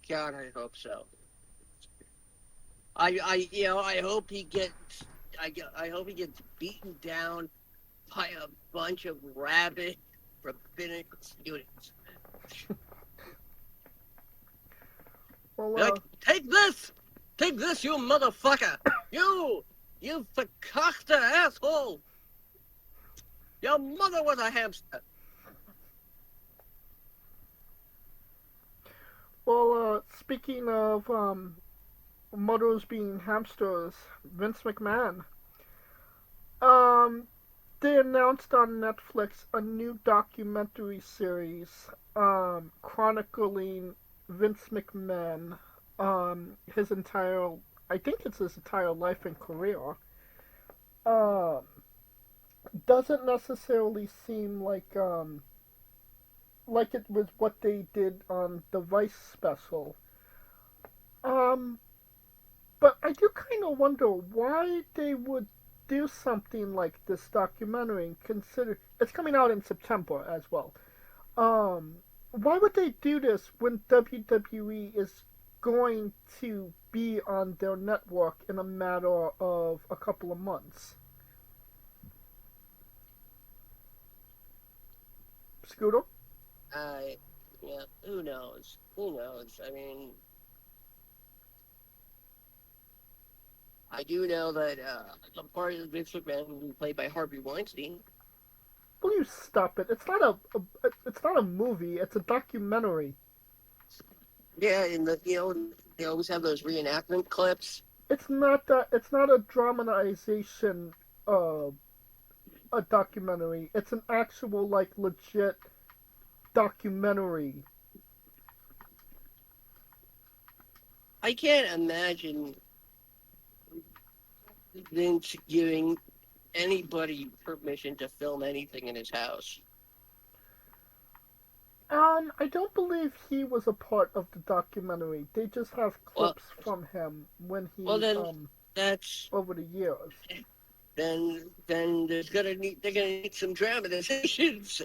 God, I hope so. I hope he gets. I hope he gets beaten down by a bunch of rabid rabbinic students. Well, like, take this, you motherfucker, you verkachte asshole. Your mother was a hamster. Well, speaking of mothers being hamsters, Vince McMahon. Um, they announced on Netflix a new documentary series chronicling Vince McMahon, his entire, I think it's his entire life and career. Um, doesn't necessarily seem like it was what they did on the Vice special. Um, but I do kind of wonder why they would do something like this documentary and consider it's coming out in September as well. Um, why would they do this when WWE is going to be on their network in a matter of a couple of months? Scooter? Yeah, who knows? Who knows? I mean, I do know that a part of Vince McMahon will be played by Harvey Weinstein. Will you stop it? It's not a movie. It's a documentary. Yeah, and they always have those reenactment clips. It's not that. It's not a dramatization. A documentary. It's an actual like legit documentary. I can't imagine Vince giving anybody permission to film anything in his house. I don't believe he was a part of the documentary. They just have clips from him when he That's over the years. then they're gonna need some dramatizations.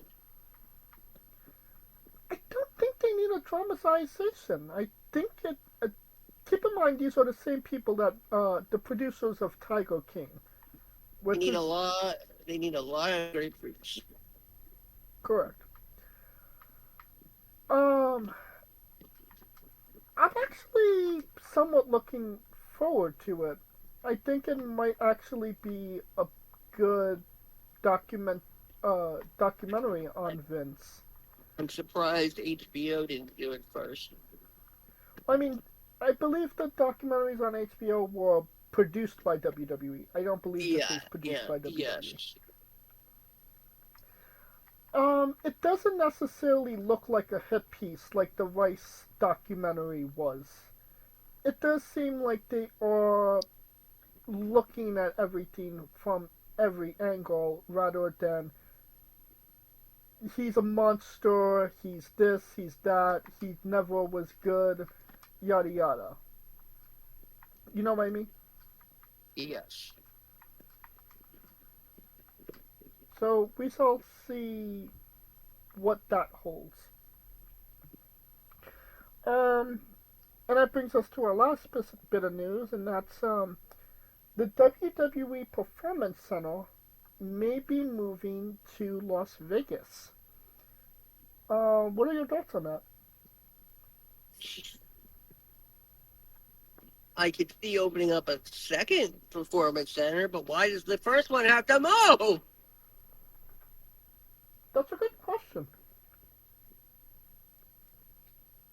I don't think they need a dramatization. I think it. Keep in mind, these are the same people that the producers of Tiger King. They need a lot. They need a lot of grapefruits. Correct. I'm actually somewhat looking forward to it. I think it might actually be a good documentary on Vince. I'm surprised HBO didn't do it first. I mean, I believe the documentaries on HBO were produced by WWE. I don't believe this was produced by WWE. Yes. It doesn't necessarily look like a hit piece like the Rice documentary was. It does seem like they are looking at everything from every angle rather than he's a monster, he's this, he's that, he never was good, yada yada. You know what I mean? Yes. So we shall see what that holds. And that brings us to our last bit of news, and that's the WWE Performance Center may be moving to Las Vegas. What are your thoughts on that? I could see opening up a second performance center, but why does the first one have to move? That's a good question.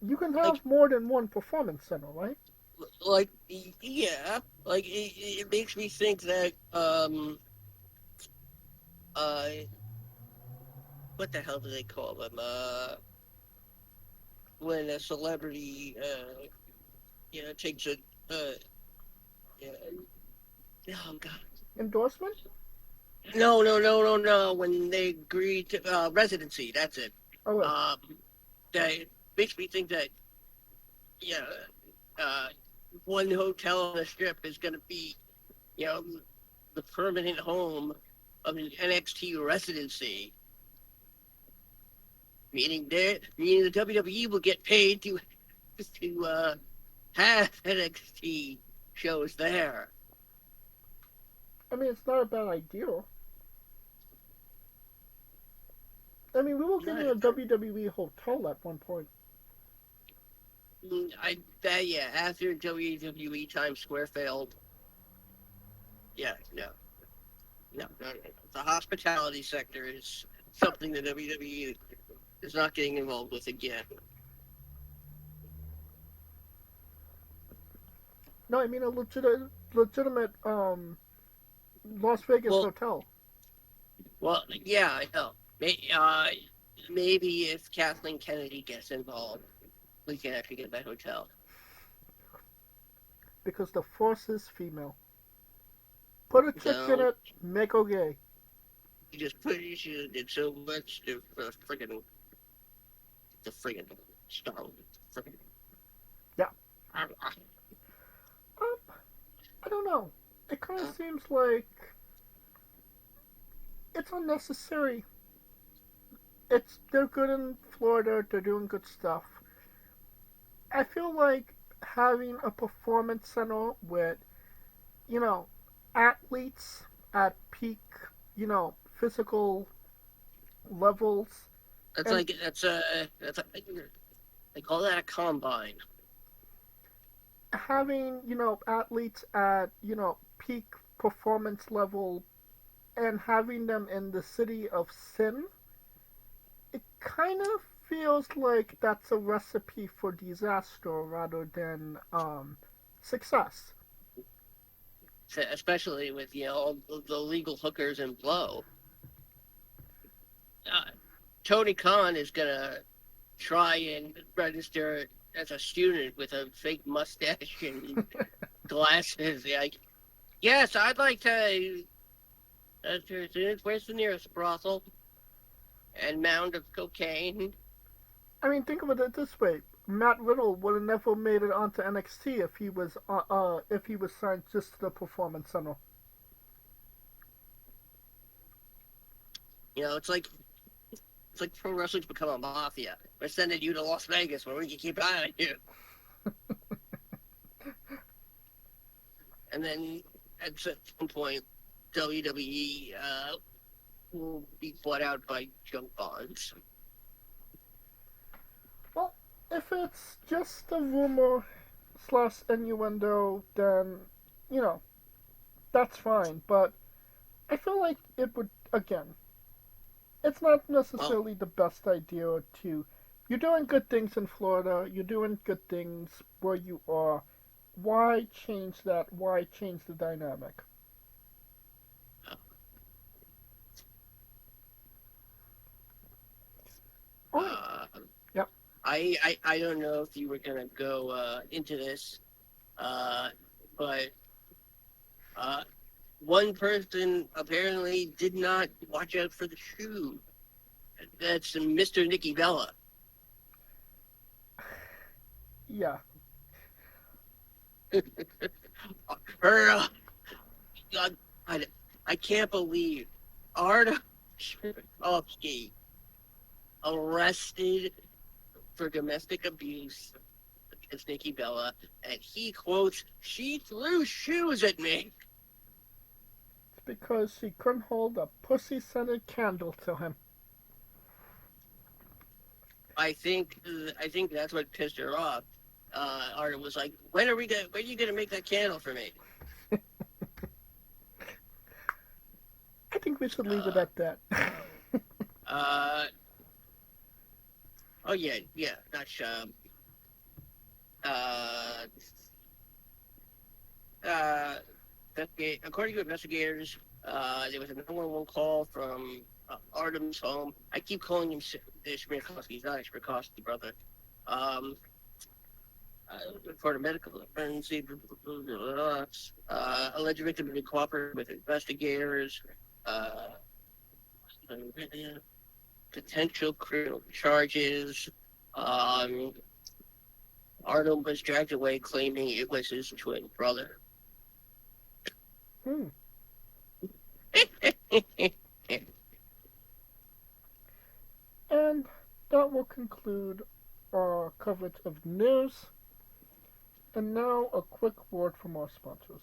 You can have more than one performance center, right? Yeah, it makes me think that what the hell do they call them? When a celebrity takes a yeah, oh god. Endorsement? No. When they agree to residency, that's it. Oh, right. That makes me think that one hotel on the strip is going to be, the permanent home of an NXT residency. Meaning the WWE will get paid to have NXT shows there. I mean, it's not a bad idea. I mean, we were getting a WWE hotel at one point. After WWE Times Square failed. Yeah, no. The hospitality sector is something that WWE is not getting involved with again. No, I mean a legitimate Las Vegas Well, hotel. well, yeah, I know. Maybe if Kathleen Kennedy gets involved, we can actually get that hotel. Because the force is female. Put a chick in So it, make her gay. you just put you did so much to friggin' Star Wars. Friggin' Yeah. I don't know. It kind of seems like it's unnecessary. They're good in Florida. They're doing good stuff. I feel like having a performance center with, athletes at peak, physical levels. That's And like they call that a combine. having, athletes at, peak performance level and having them in the city of sin, it kind of feels like that's a recipe for disaster rather than success. Especially with all the legal hookers and blow. Tony Khan is gonna try and register as a student with a fake mustache and glasses. Like, yes, I'd like to. Where's the nearest brothel and mound of cocaine? I mean, think of it this way: Matt Riddle would have never made it onto NXT if he was signed just to the Performance Center. It's like pro wrestling's become a mafia. We're sending you to Las Vegas where we can keep an eye on you. And then at some point, WWE will be bought out by junk bonds. Well, if it's just a rumor / innuendo, then that's fine. But I feel like it would again. It's not necessarily the best idea to. You're doing good things in Florida. You're doing good things where you are. Why change that? Why change the dynamic? Yep. I don't know if you were gonna go into this, but one person apparently did not watch out for the shoe. That's Mr. Nikki Bella. Yeah. Her, I can't believe Arda Sherkovsky arrested for domestic abuse against Nikki Bella, and he quotes, "She threw shoes at me." It's because she couldn't hold a pussy-scented candle to him. I think that's what pissed her off. Arda was like, when are you gonna make that candle for me? I think we should leave it at that. Oh yeah, that's according to investigators, there was a 911 call from Artem's home. I keep calling him Smirkovsky. He's not a Smirkovsky brother. For the medical emergency, alleged victim to be cooperating with investigators. Potential criminal charges. Artem was dragged away claiming it was his twin brother. And that will conclude our coverage of news. And now a quick word from our sponsors.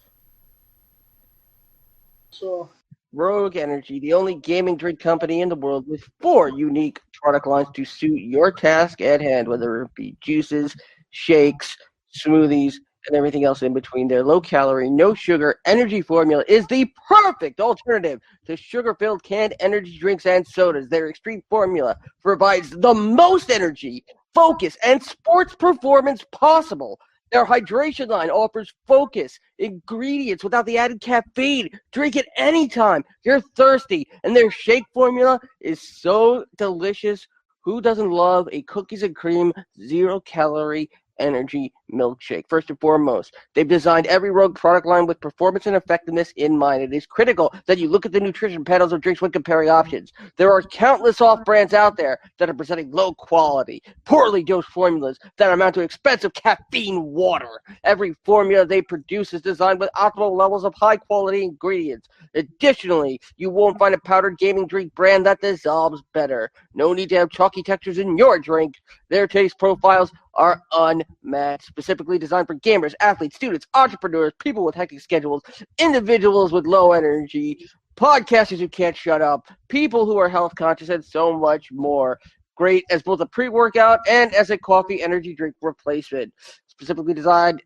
So, Rogue Energy, the only gaming drink company in the world with 4 unique product lines to suit your task at hand, whether it be juices, shakes, smoothies, and everything else in between. Their low-calorie, no-sugar energy formula is the perfect alternative to sugar-filled canned energy drinks and sodas. Their extreme formula provides the most energy, focus, and sports performance possible. Their hydration line offers focus, ingredients without the added caffeine. Drink it anytime you're thirsty. And their shake formula is so delicious. Who doesn't love a cookies and cream, 0-calorie energy milkshake? First and foremost, they've designed every Rogue product line with performance and effectiveness in mind. It is critical that you look at the nutrition panels of drinks when comparing options. There are countless off brands out there that are presenting low quality, poorly dosed formulas that amount to expensive caffeine water. Every formula they produce is designed with optimal levels of high quality ingredients. Additionally, you won't find a powdered gaming drink brand that dissolves better. No need to have chalky textures in your drink. Their taste profiles are unmatched, specifically designed for gamers, athletes, students, entrepreneurs, people with hectic schedules, individuals with low energy, podcasters who can't shut up, people who are health conscious, and so much more. Great as both a pre-workout and as a coffee energy drink replacement. Specifically designed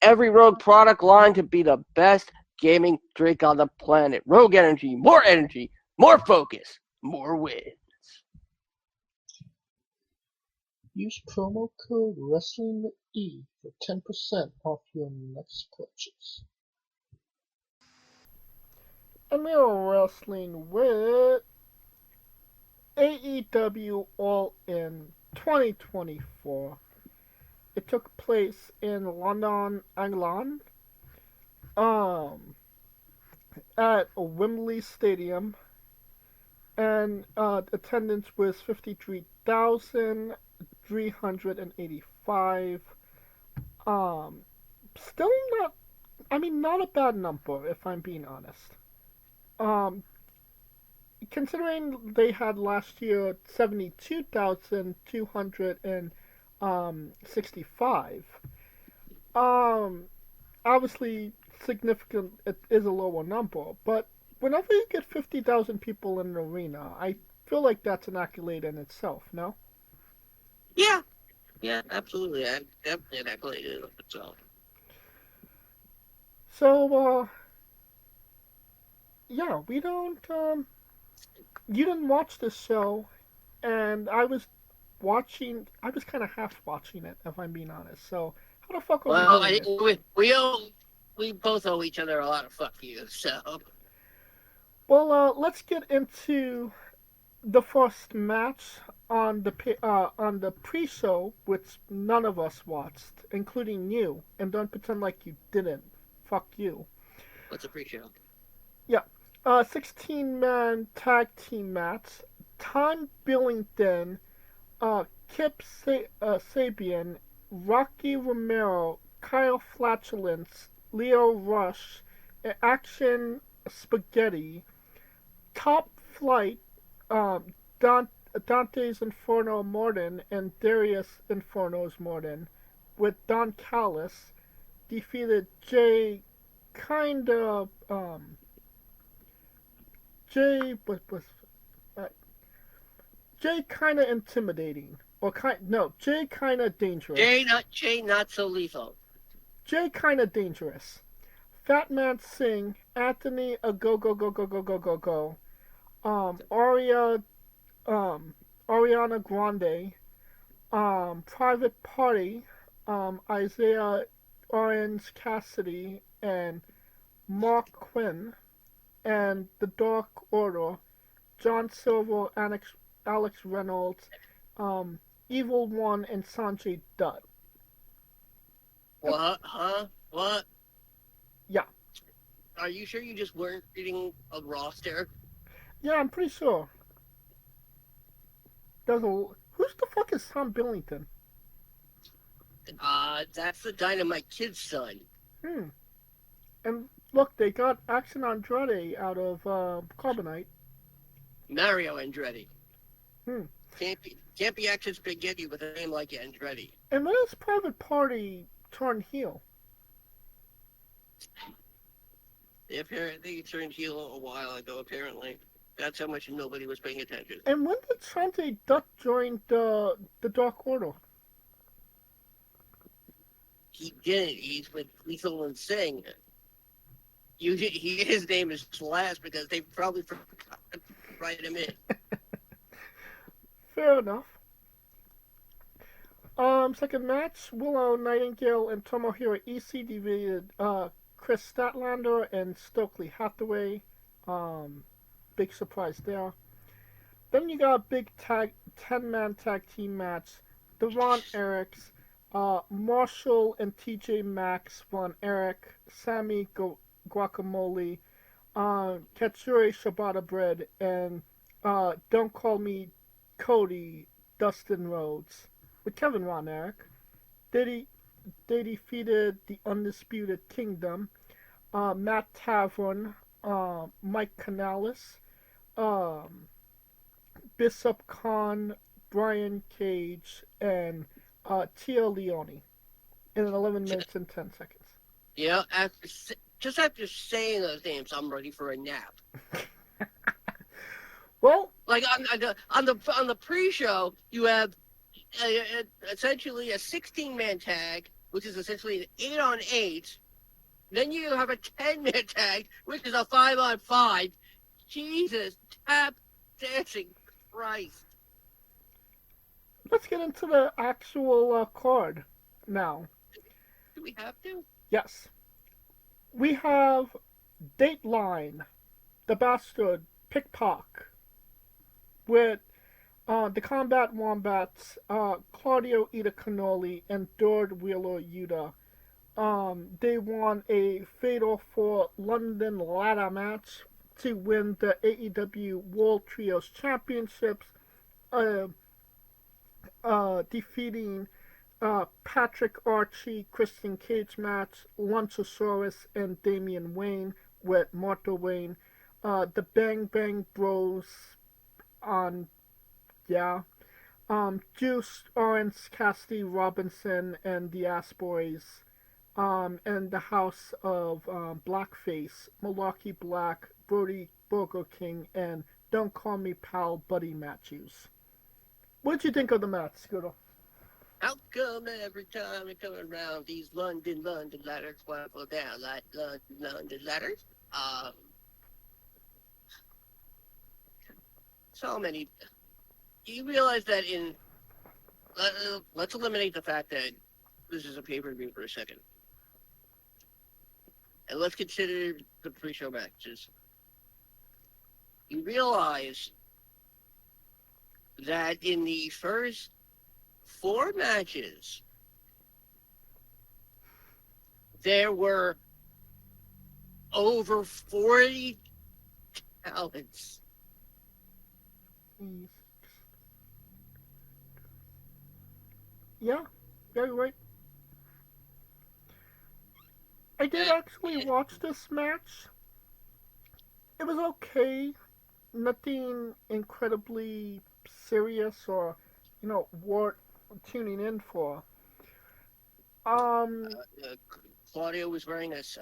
every Rogue product line to be the best gaming drink on the planet. Rogue Energy, more focus, more wins. Use promo code WrestlingWithE for 10% off your next purchase. And we are wrestling with AEW All In 2024. It took place in London, England, at Wembley Stadium, and attendance was 53,385. Still not a bad number if I'm being honest. Considering they had last year 72,265. Obviously significant. It is a lower number, but whenever you get 50,000 people in an arena, I feel like that's an accolade in itself. No? Yeah, absolutely. Definitely an accolade in itself. So, yeah, we don't. You didn't watch this show, and I was watching. I was kind of half watching it, if I'm being honest. So, how the fuck are we doing this? We both owe each other a lot of fuck you. So, well, let's get into the first match on the pre-show, which none of us watched, including you. And don't pretend like you didn't. Fuck you. what's a pre-show? Yeah. 16-man tag team match. Tom Billington, Kip Sabian, Rocky Romero, Kyle Flatulence, Leo Rush, Action Spaghetti, Top Flight, Dante's Inferno Morton, and Darius Inferno's Morton, with Don Callis, defeated Jay Kinda Intimidating, Jay Kinda Dangerous. Jay not so lethal. Jay Kinda Dangerous. Fat Man Singh, Anthony Go, Ariana Grande, Private Party, Isaiah Orange Cassidy, and Mark Quinn, and The Dark Order, John Silver, Alex Reynolds, Evil One, and Sanjay Dutt. What? Huh? What? Yeah. Are you sure you just weren't reading a roster? Yeah, I'm pretty sure. Who's the fuck is Tom Billington? That's the Dynamite Kid's son. And look, they got Action Andretti out of Carbonite. Mario Andretti. Can't be Action Spaghetti with a name like Andretti. And when is Private Party turned heel? They turned heel a while ago, apparently. That's how much nobody was paying attention. And when did Sanjay Dutt join the Dark Order? He didn't. He's with Lethal and Singh. His name is last because they probably forgot to write him in. Fair enough. Second match, Willow Nightingale and Tomohiro Ishii defeated Chris Statlander and Stokely Hathaway. Big surprise there. Then you got a big 10-man tag team match. The Von Erichs, Marshall and TJ Maxx, Von Erich, Sammy Guacamole, Katsuri Shibata Bread, and Don't Call Me Cody, Dustin Rhodes. With Kevin Von Erich, they defeated the Undisputed Kingdom, Matt Tavern, Mike Canales, Bishop Khan, Brian Cage, and Tia Leone in 11 minutes and 10 seconds. Yeah, just after saying those names, I'm ready for a nap. Well, like on the pre-show, you have essentially a 16-man tag, which is essentially an 8-on-8. Then you have a 10-man tag, which is a 5-on-5. Jesus, tap dancing Christ. Let's get into the actual card now. Do we have to? Yes. We have Dateline, The Bastard, Pickpock, with the Combat Wombats, Claudio Ida Canoli, and Dord Wheeler Yuta. They won a Fatal 4 London ladder match to win the AEW World Trios Championships, defeating Patrick Archie, Christian Cage match, Luchasaurus, and Damian Wayne with Martha Wayne. The Bang Bang Bros Juice, Orange, Cassidy Robinson, and the Ass Boys, and the House of Blackface, Malarkey Black, Brody Burger King, and Don't Call Me Pal Buddy Matthews. What did you think of the match, Scooter? How come every time we come around these London ladders fall down like London ladders? So many. You realize that let's eliminate the fact that this is a pay-per-view for a second. And let's consider the pre-show matches. You realize that in the first 4 matches, there were over 40 talents. Yeah, you're right. I did actually watch this match. It was okay. Nothing incredibly serious or, worth tuning in for. Claudio was wearing this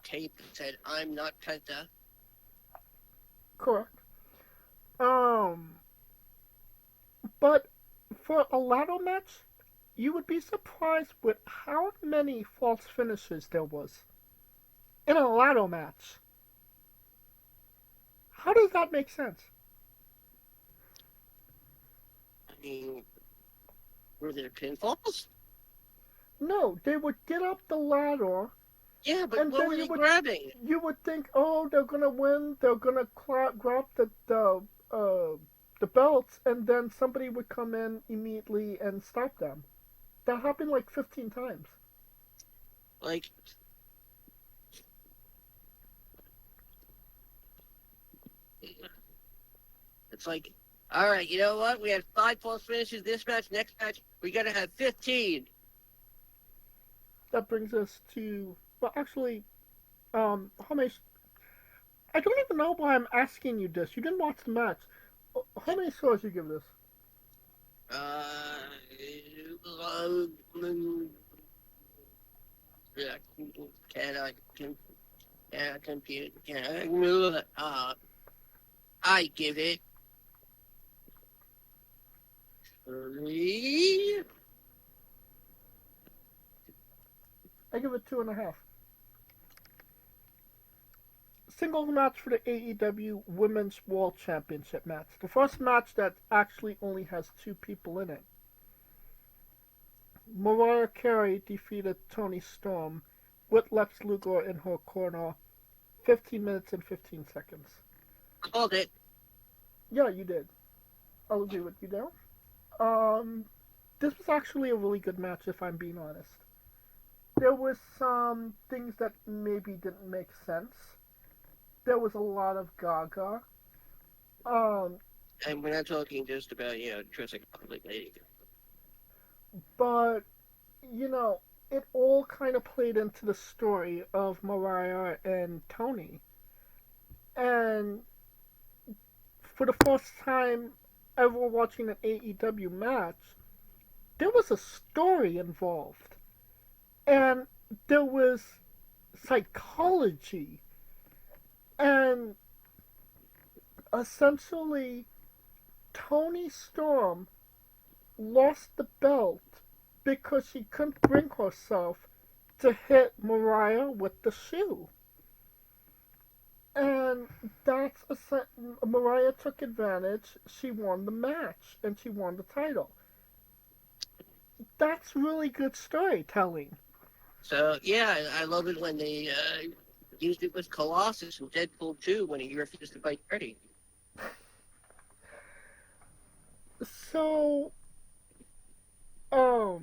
tape that said, "I'm not Penta." Correct. But for a ladder match, you would be surprised with how many false finishes there was in a ladder match. How does that make sense? I mean, were there pinfalls? No, they would get up the ladder. Yeah, but what were they grabbing? You would think, oh, they're gonna win. They're gonna grab the belts, and then somebody would come in immediately and stop them. That happened like 15 times. Like, it's like, all right, you know what? We had 5 false finishes this match. Next match, we gotta have 15. That brings us to, well, actually, how many? I don't even know why I'm asking you this. You didn't watch the match. How many stars do you give this? I give it 3. I give it 2.5. Singles match for the AEW Women's World Championship match. The first match that actually only has 2 people in it. Mariah Carey defeated Toni Storm with Lex Luger in her corner, 15 minutes and 15 seconds. Called it. Yeah, you did. I'll agree with you there. This was actually a really good match, if I'm being honest. There was some things that maybe didn't make sense. There was a lot of gaga. And we're not talking just about, dressing up like lady. But, it all kind of played into the story of Mariah and Tony. And for the first time ever watching an AEW match, there was a story involved. And there was psychology. And essentially, Toni Storm lost the belt because she couldn't bring herself to hit Mariah with the shoe. And Mariah took advantage. She won the match and she won the title. That's really good storytelling. So, yeah, I love it when they used it with Colossus in Deadpool 2 when he refused to fight Freddy. So, you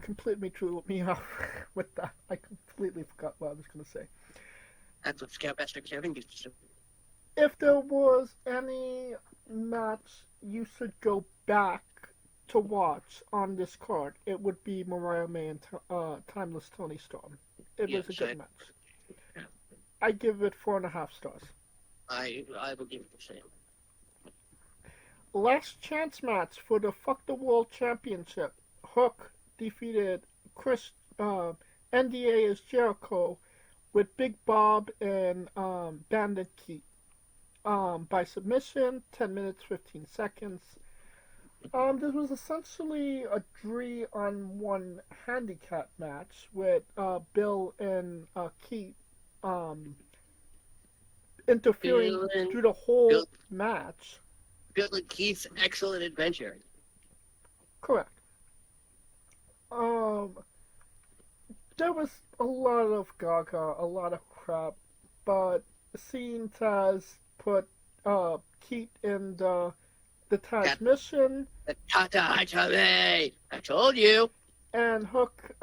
completely threw me off with that. I completely forgot what I was going to say. That's what Scoutmaster Kevin used to say. If there was any match you should go back to watch on this card, it would be Mariah May and Timeless Toni Storm. It was a good match. Yeah. I give it 4.5 stars. I will give it the same. Last chance match for the Fuck the World Championship. Hook defeated NDA as Jericho with Big Bob and Bandit Keith by submission, 10 minutes, 15 seconds. This was essentially a 3-on-1 handicap match with Bill and Keith interfering through the whole match. Bill and Keith's excellent adventure. Correct. There was a lot of gaga, a lot of crap, but seeing Taz put Keith in the transmission. I told you. And Hook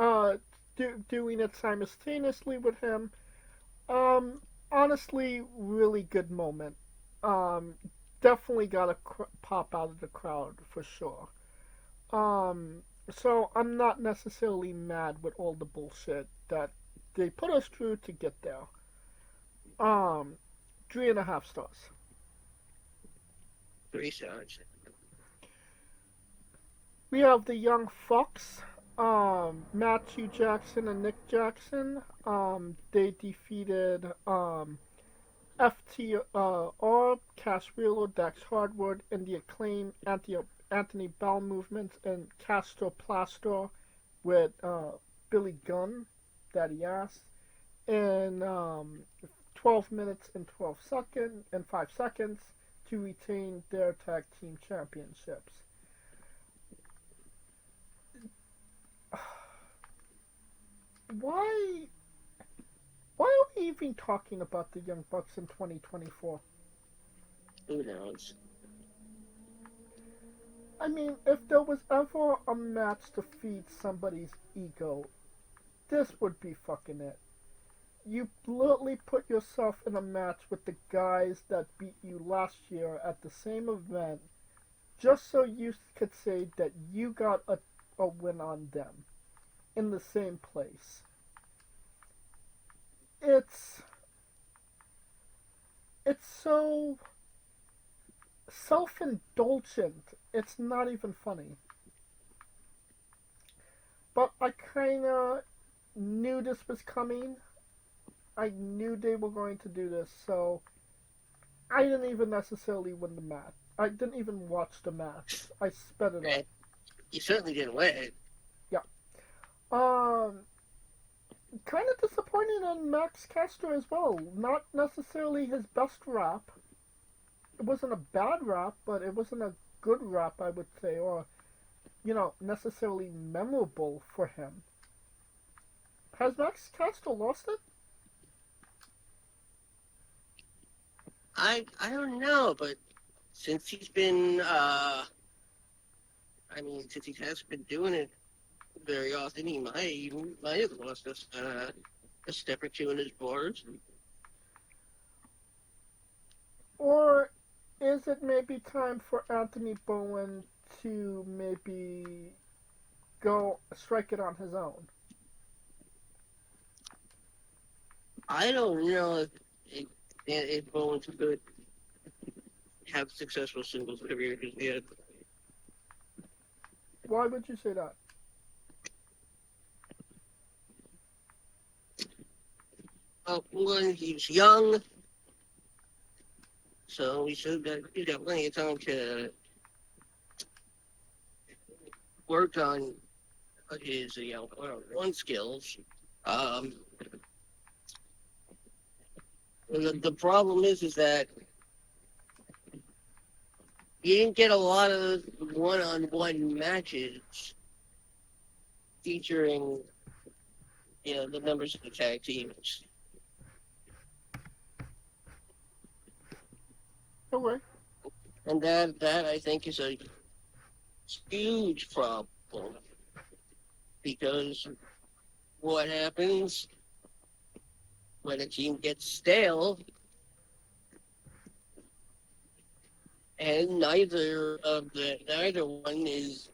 doing it simultaneously with him. Honestly, really good moment. Definitely got a pop out of the crowd for sure. So I'm not necessarily mad with all the bullshit that they put us through to get there. 3.5 stars. 3 stars. We have the Young Fox, Matthew Jackson and Nick Jackson. They defeated FTR, Cash Wheeler, Dax Hardwood, and the Acclaim, Anthony Bowell Movement, and Castro Plaster with Billy Gunn, Daddy Ass, in 12 minutes and 5 seconds to retain their tag team championships. Why are we even talking about the Young Bucks in 2024? Who knows? I mean, if there was ever a match to feed somebody's ego, this would be fucking it. You literally put yourself in a match with the guys that beat you last year at the same event just so you could say that you got a win on them in the same place. It's so self-indulgent. It's not even funny. But I kinda knew this was coming. I knew they were going to do this, so I didn't even necessarily win the match. I didn't even watch the match. I sped it up. You certainly didn't win. Yeah. Kind of disappointing on Max Caster as well. Not necessarily his best rap. It wasn't a bad rap, but it wasn't a good rap, I would say. Or necessarily memorable for him. Has Max Caster lost it? I don't know, but since he's been, since he has been doing it very often, he might have lost us a step or two in his bars. Or is it maybe time for Anthony Bowen to maybe go strike it on his own? I don't know if Bowen's could have successful singles career because yet. Why would you say that? One, he's young, so he's got plenty of time to work on his one skills. The problem is that you didn't get a lot of one-on-one matches featuring the members of the tag teams. Okay. And that I think is a huge problem because what happens when a team gets stale and neither one is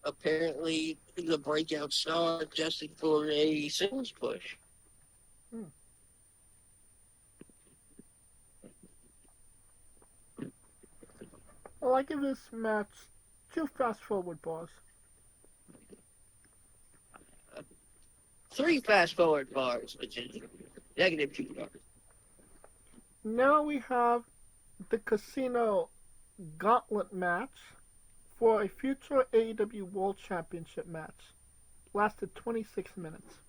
apparently the breakout star adjusted for a singles push. Well, I give this match 2 fast-forward bars. 3 fast-forward bars, which is -2 bars. Now we have the Casino Gauntlet match for a future AEW World Championship match. Lasted 26 minutes.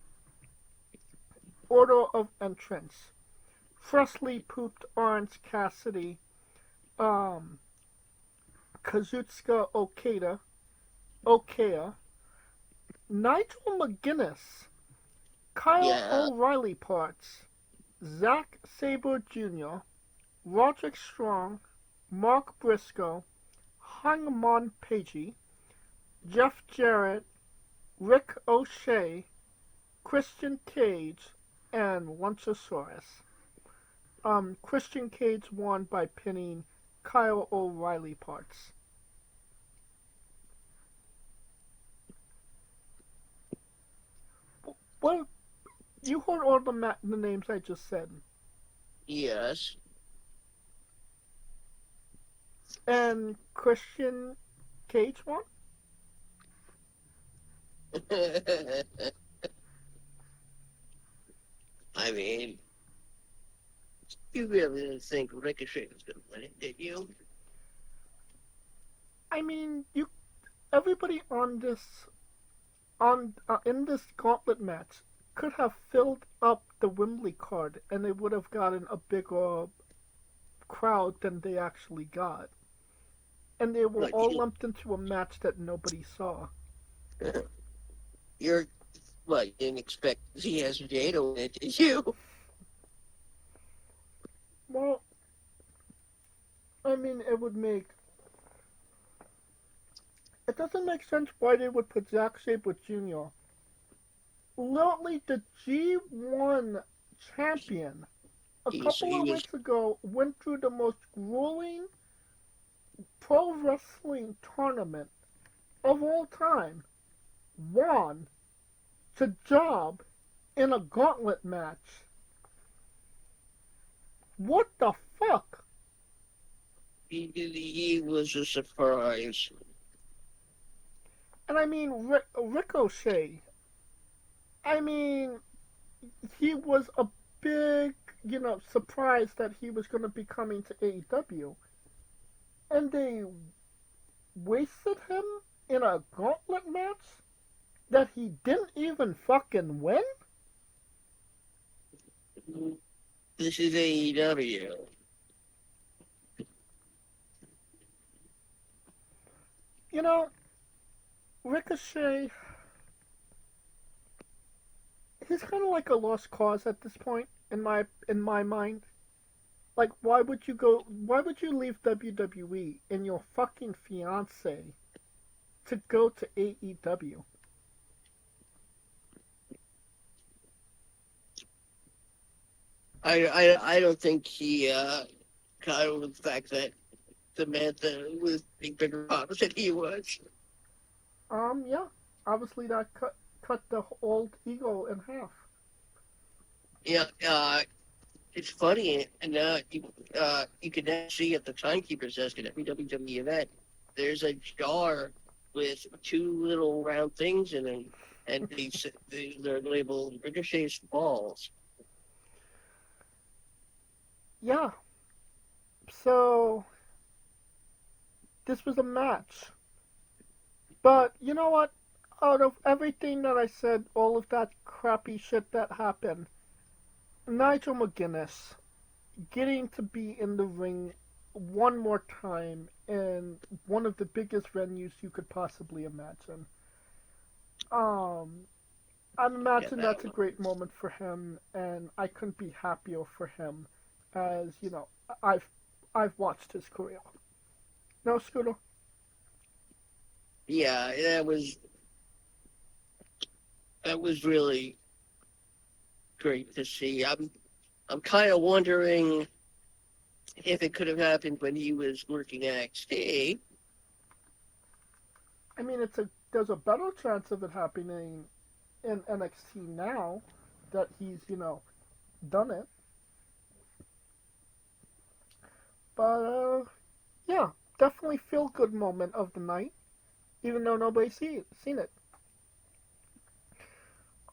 Order of entrance: freshly pooped Orange Cassidy, Kazuchika Okada, Nigel McGuinness, Kyle O'Reilly parts, Zack Sabre Jr., Roderick Strong, Mark Briscoe, Hangman Page, Jeff Jarrett, Rick O'Shea, Christian Cage, and Luchasaurus. Christian Cage won by pinning Kyle O'Reilly parts. Well, you heard all the names I just said. Yes. And Christian Cage won? I mean, you really didn't think Ricochet was going to win it, did you? I mean, everybody in this gauntlet match could have filled up the Wembley card, and they would have gotten a bigger crowd than they actually got. And they were all lumped into a match that nobody saw. You didn't expect ZSJ to win it, did you? Well, I mean, it doesn't make sense why they would put Zack Sabre Jr., literally the G1 champion, a couple of weeks ago, went through the most grueling pro wrestling tournament of all time, won to job in a gauntlet match. What the fuck? He was a surprise. And I mean, Ricochet, I mean, he was a big, surprise that he was going to be coming to AEW. And they wasted him in a gauntlet match that he didn't even fucking win? This is AEW. Ricochet, he's kind of like a lost cause at this point in my mind. Like, why would you go? Why would you leave WWE and your fucking fiance to go to AEW? I don't think he got over the fact that Samantha was being bigger off than he was. Yeah. Obviously, that cut the old ego in half. Yeah, it's funny, and you can now see at the timekeeper's desk at every WWE event, there's a jar with two little round things in it, and they're labeled Ricochet's balls. Yeah. So this was a match, but you know what? Out of everything that I said, all of that crappy shit that happened, Nigel McGuinness getting to be in the ring one more time in one of the biggest venues you could possibly imagine. Um, I Yeah, imagine that that's a great moment for him, and I couldn't be happier for him. As you know, I've I've watched his career. No, Scooter. yeah, that was really great to see. I'm kind of wondering if it could have happened when he was working at NXT. I mean, there's a better chance of it happening in NXT now that he's done it. But yeah, definitely feel good moment of the night, even though nobody's seen it.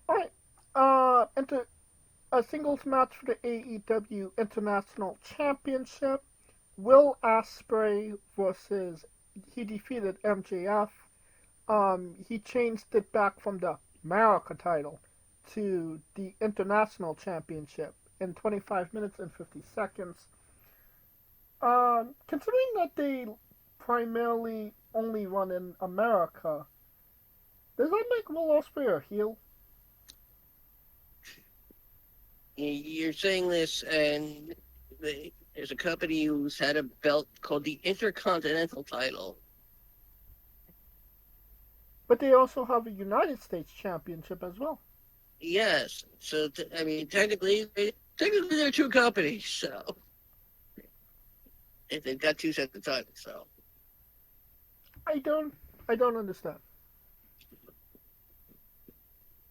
All right, enter a singles match for the AEW International Championship. Will Ospreay versus he defeated MJF. He changed it back from the America title to the International Championship in 25 minutes and 50 seconds. Considering that they primarily only run in America, does that make Will Ospreay a heel? You're saying this, and there's a company who's had a belt called the Intercontinental title. But they also have a United States Championship as well. Yes, so I mean, technically they're two companies, so if they've got two sets of titles, so I don't, I don't understand.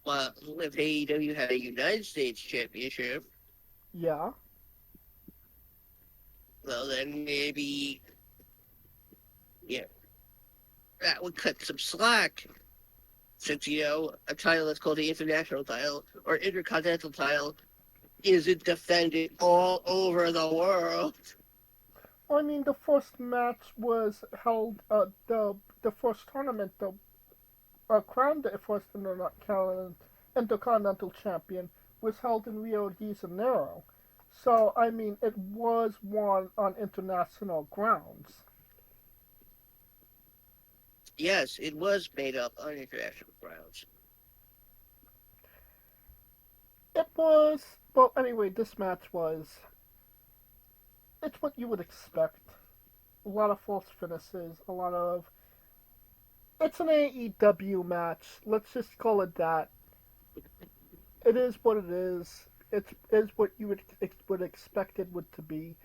well, if AEW had a United States Championship, Yeah, well then maybe yeah, that would cut some slack. Since a title that's called the International title or Intercontinental title isn't defended all over the world. well, I mean the first match was held. The first tournament, the crowned the first Intercontinental Champion was held in Rio de Janeiro. So I mean it was won on international grounds. Yes, it was made up on international grounds. It was well anyway. This match was it's what you would expect. A lot of false finishes. A lot of it's an AEW match. Let's just call it that. It is what it is. It is what you would expect it would to be.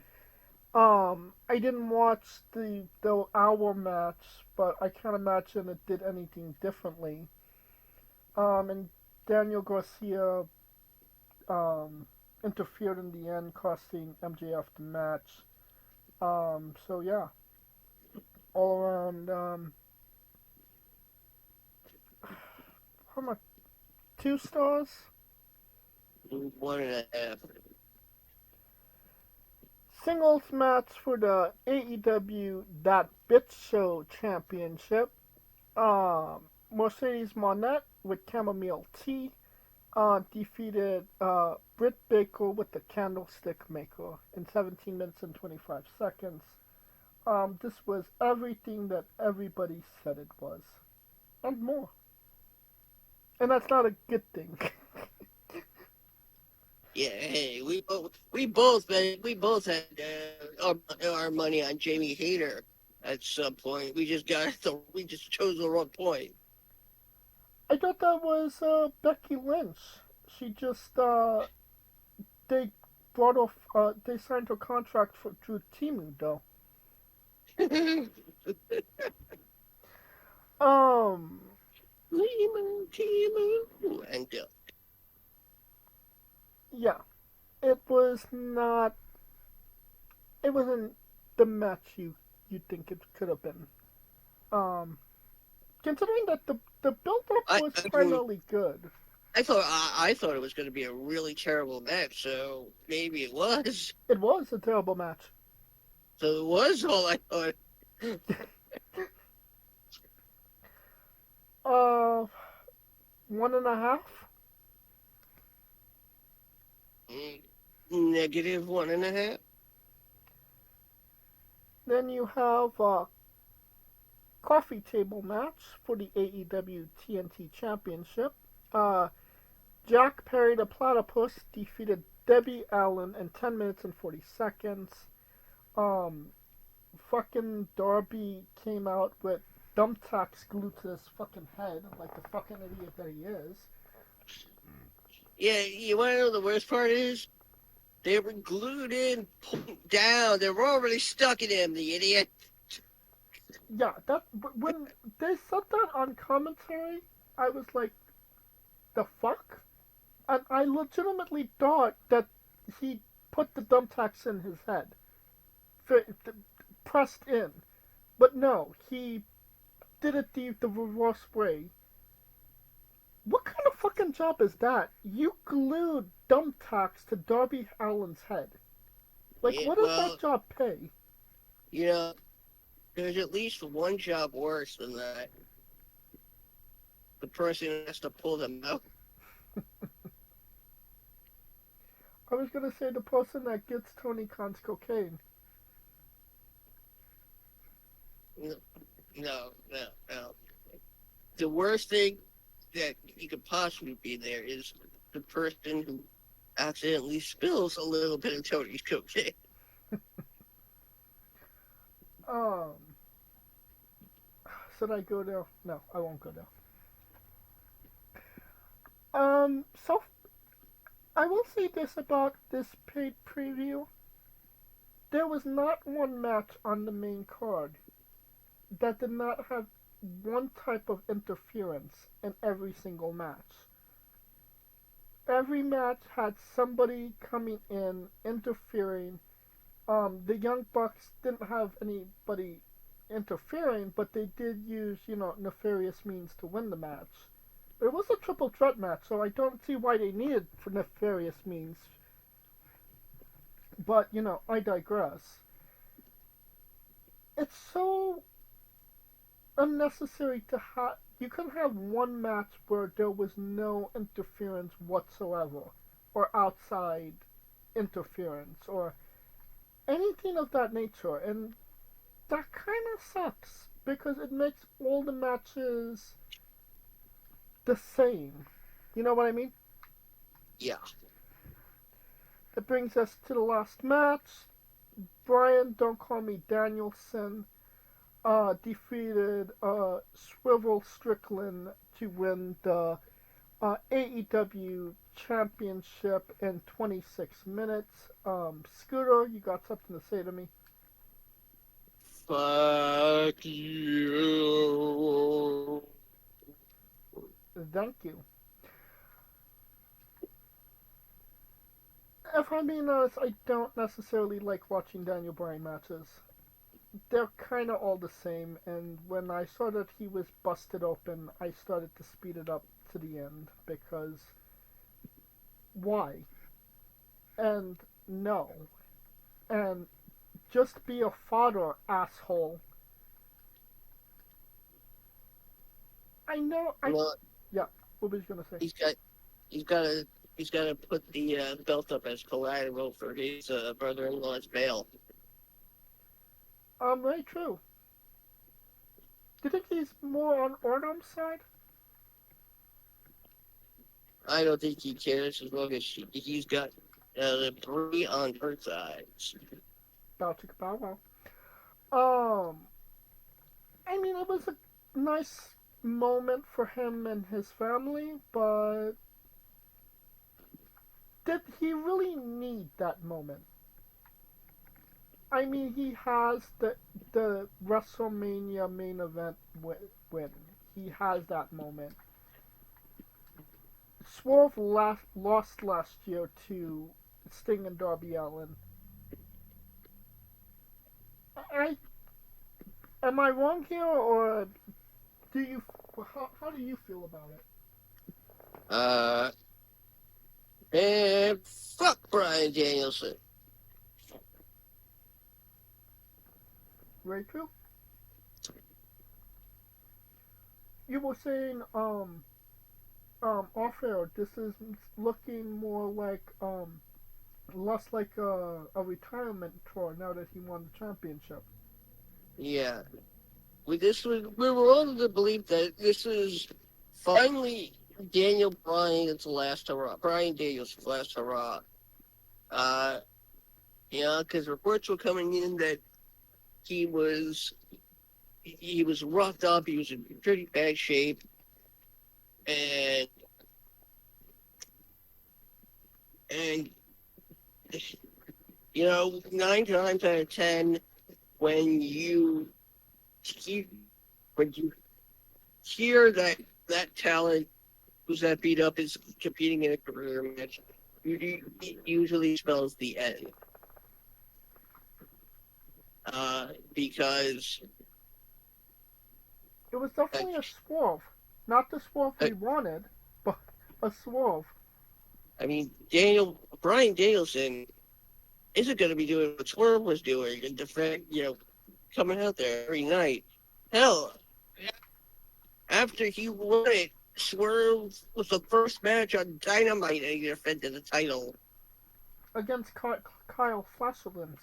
I didn't watch the hour match, but I can't imagine it did anything differently. And Daniel Garcia interfered in the end, costing MJF the match. So yeah, all around. How much? 2 stars. 1.5. Singles match for the AEW That Bitch Show Championship. Mercedes Monet with chamomile tea defeated Britt Baker with the Candlestick Maker in 17 minutes and 25 seconds. This was everything that everybody said it was. and more. And that's not a good thing. Yeah, hey, we both had our money on Jamie Hayter at some point. We just chose the wrong point. I thought that was Becky Lynch. She just they they signed her contract through Timu though. Um, And yeah, it was not. It wasn't the match you think it could have been. Um, Considering that the build up I, was I mean, primarily good. I thought it was going to be a really terrible match, so maybe it was. It was a terrible match. So it was all I thought. Uh, 1.5. Negative 1.5. Then you have a coffee table match for the AEW TNT Championship. Uh, Jack Perry the Platypus defeated Debbie Allen in 10 minutes and 40 seconds. Um, Fucking Darby came out with thumbtacks glued to his fucking head, like the fucking idiot that he is. Yeah, you want to know the worst part is? They were glued in, pulled down. They were already stuck in him, the idiot. Yeah, that when they said that on commentary, I was like, the fuck? And I legitimately thought that he put the thumbtacks in his head, pressed in. But no, he did it the reverse way. What kind of fucking job is that? You glued thumbtacks to Darby Allin's head. Like, Yeah, what does well, that job pay? you know, there's at least one job worse than that. The person who has to pull them out. I was gonna say the person that gets Tony Khan's cocaine. No, no. The worst thing that you could possibly be there is the person who accidentally spills a little bit of Tony's cocaine. Um, should I go there? No, I won't go there. So I will say this about this paid preview. There was not one match on the main card that did not have one type of interference in every single match. Every match had somebody coming in, interfering. The Young Bucks didn't have anybody interfering, but they did use, nefarious means to win the match. It was a triple threat match, so I don't see why they needed for nefarious means. But, I digress. It's so unnecessary to have. You can have one match where there was no interference whatsoever, or outside interference, or anything of that nature, and that kind of sucks because it makes all the matches the same. You know what I mean? Yeah. That brings us to the last match. Brian, don't call me Danielson, defeated Swerve Strickland to win the AEW Championship in 26 minutes. Scooter, you got something to say to me? Fuck you. Thank you. If I'm being honest, I don't necessarily like watching Daniel Bryan matches. They're kind of all the same, and when I saw that he was busted open, I started to speed it up to the end because why? And no. And just be a father, asshole. I know. Well, Yeah. What was you gonna say? he's got to put the belt up as collateral for his brother-in-law's bail. Very true. Do you think he's more on Ordom's side? I don't think he cares as long as he's got Brie on her side. Bow chicka bow wow. I mean, it was a nice moment for him and his family, but did he really need that moment? I mean, he has the WrestleMania main event win. He has that moment. Swerve lost last year to Sting and Darby Allin. I am I wrong here, or do you? How do you feel about it? And fuck Bryan Danielson. Very true. You were saying off air, this is looking more like less like a retirement tour now that he won the championship. Yeah. We were all of the belief that this is finally Bryan Daniels' last hurrah. Because reports were coming in that he was roughed up, he was in pretty bad shape, and you know, 9 times out of 10, when you hear that talent who's that beat up is competing in a career match, it usually spells the end. Because it was definitely a swerve, not the swerve we wanted, but a swerve. I mean, Bryan Danielson isn't going to be doing what Swerve was doing and coming out there every night. Hell, after he won it, Swerve was the first match on Dynamite and he defended the title against Kyle Flashlins.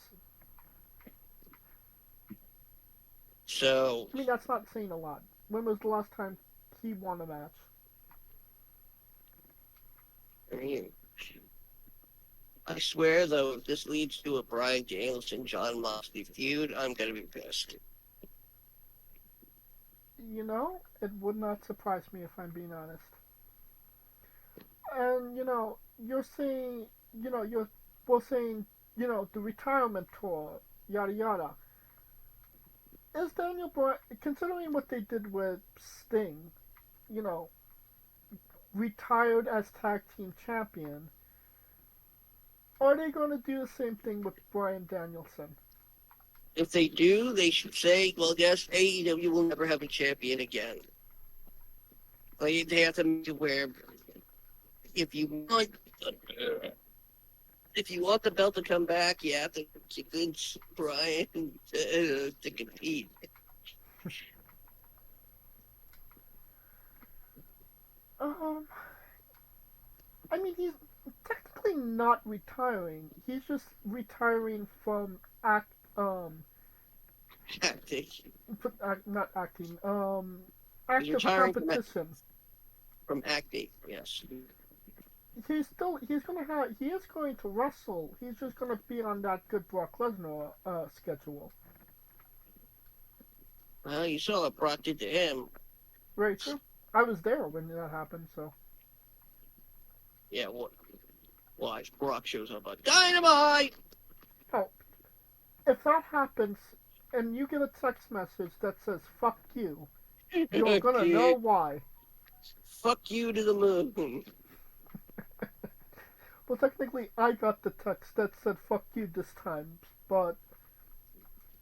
So, I mean, that's not saying a lot. When was the last time he won a match? I mean, I swear, though, if this leads to a Bryan Danielson John Moxley feud, I'm gonna be pissed. You know, it would not surprise me if I'm being honest. And you're saying, we're saying, the retirement tour, yada yada. Is Daniel Bryan, considering what they did with Sting, retired as tag team champion, are they going to do the same thing with Bryan Danielson? If they do, they should say, well, yes, AEW will never have a champion again. Like, they have to make it where if you want the belt to come back, you have to convince Bryan to compete. I mean, he's technically not retiring. He's just retiring from Acting. not acting. He's Active retiring competition. From acting, yes. He is going to wrestle. He's just going to be on that good Brock Lesnar schedule. Well, you saw what Brock did to him. Very true. I was there when that happened, so. Yeah, watch Brock shows up on Dynamite! Oh, if that happens and you get a text message that says "fuck you," you're gonna know why. Fuck you to the moon. Well, technically, I got the text that said "fuck you" this time, but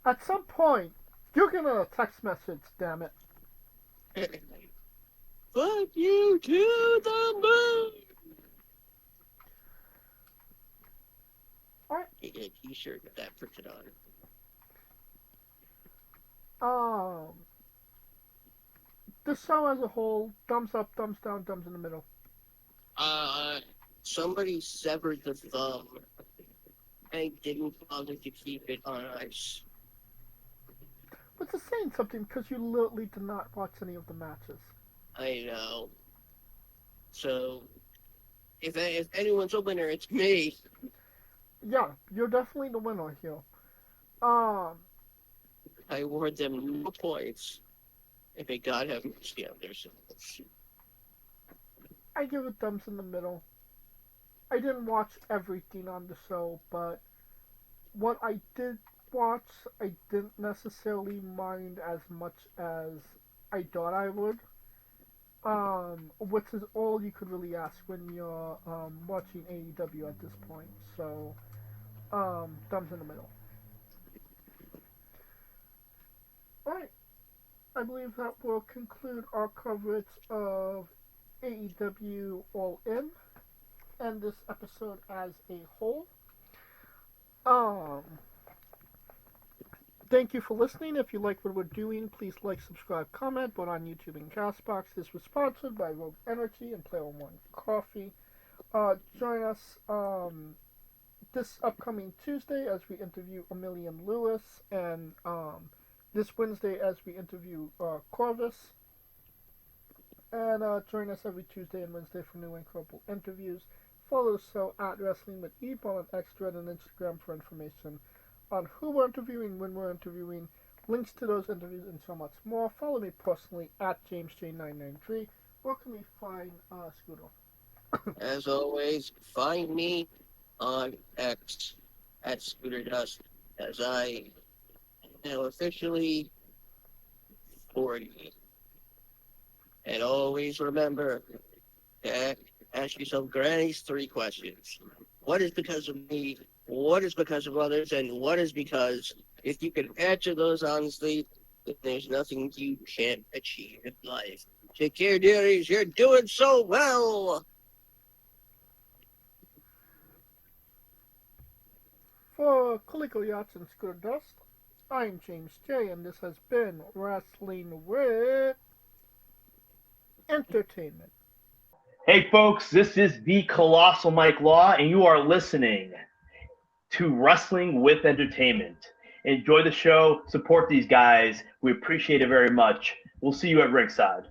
at some point, you're gonna get a text message. Damn it! Fuck you to the moon. Alright. Get a t-shirt with that printed on it. The show as a whole, thumbs up, thumbs down, thumbs in the middle. Somebody severed the thumb and didn't bother to keep it on ice. But That's a saying something because you literally did not watch any of the matches. I know. So, if anyone's a winner, it's me. Yeah, you're definitely the winner here. I award them no points. And may God have mercy on their souls. I give it thumbs in the middle. I didn't watch everything on the show, but what I did watch, I didn't necessarily mind as much as I thought I would. Which is all you could really ask when you're watching AEW at this point. So, thumbs in the middle. Alright, I believe that will conclude our coverage of AEW All In and this episode as a whole. Thank you for listening. If you like what we're doing, please like, subscribe, comment, both on YouTube and Castbox. This was sponsored by Rogue Energy and Player One Coffee. Join us this upcoming Tuesday as we interview Emilian Lewis, and this Wednesday as we interview Corvus. And join us every Tuesday and Wednesday for new incredible interviews. Follow the show at Wrestling with E-Ball on X, Thread, and Instagram for information on who we're interviewing, when we're interviewing, links to those interviews, and so much more. Follow me personally at JamesJ993. Where can we find Scooter? As always, find me on X at Scooter Dust, as I am officially 40. And always remember to ask yourself Granny's 3 questions. What is because of me? What is because of others? And what is because? If you can answer those honestly, then there's nothing you can't achieve in life. Take care, dearies. You're doing so well. For Coleco Yachts and Scooter Dust, I'm James J, and this has been Wrestling with Entertainment. Hey folks, this is the Colossal Mike Law, and you are listening to Wrestling with Entertainment. Enjoy the show, support these guys. We appreciate it very much. We'll see you at ringside.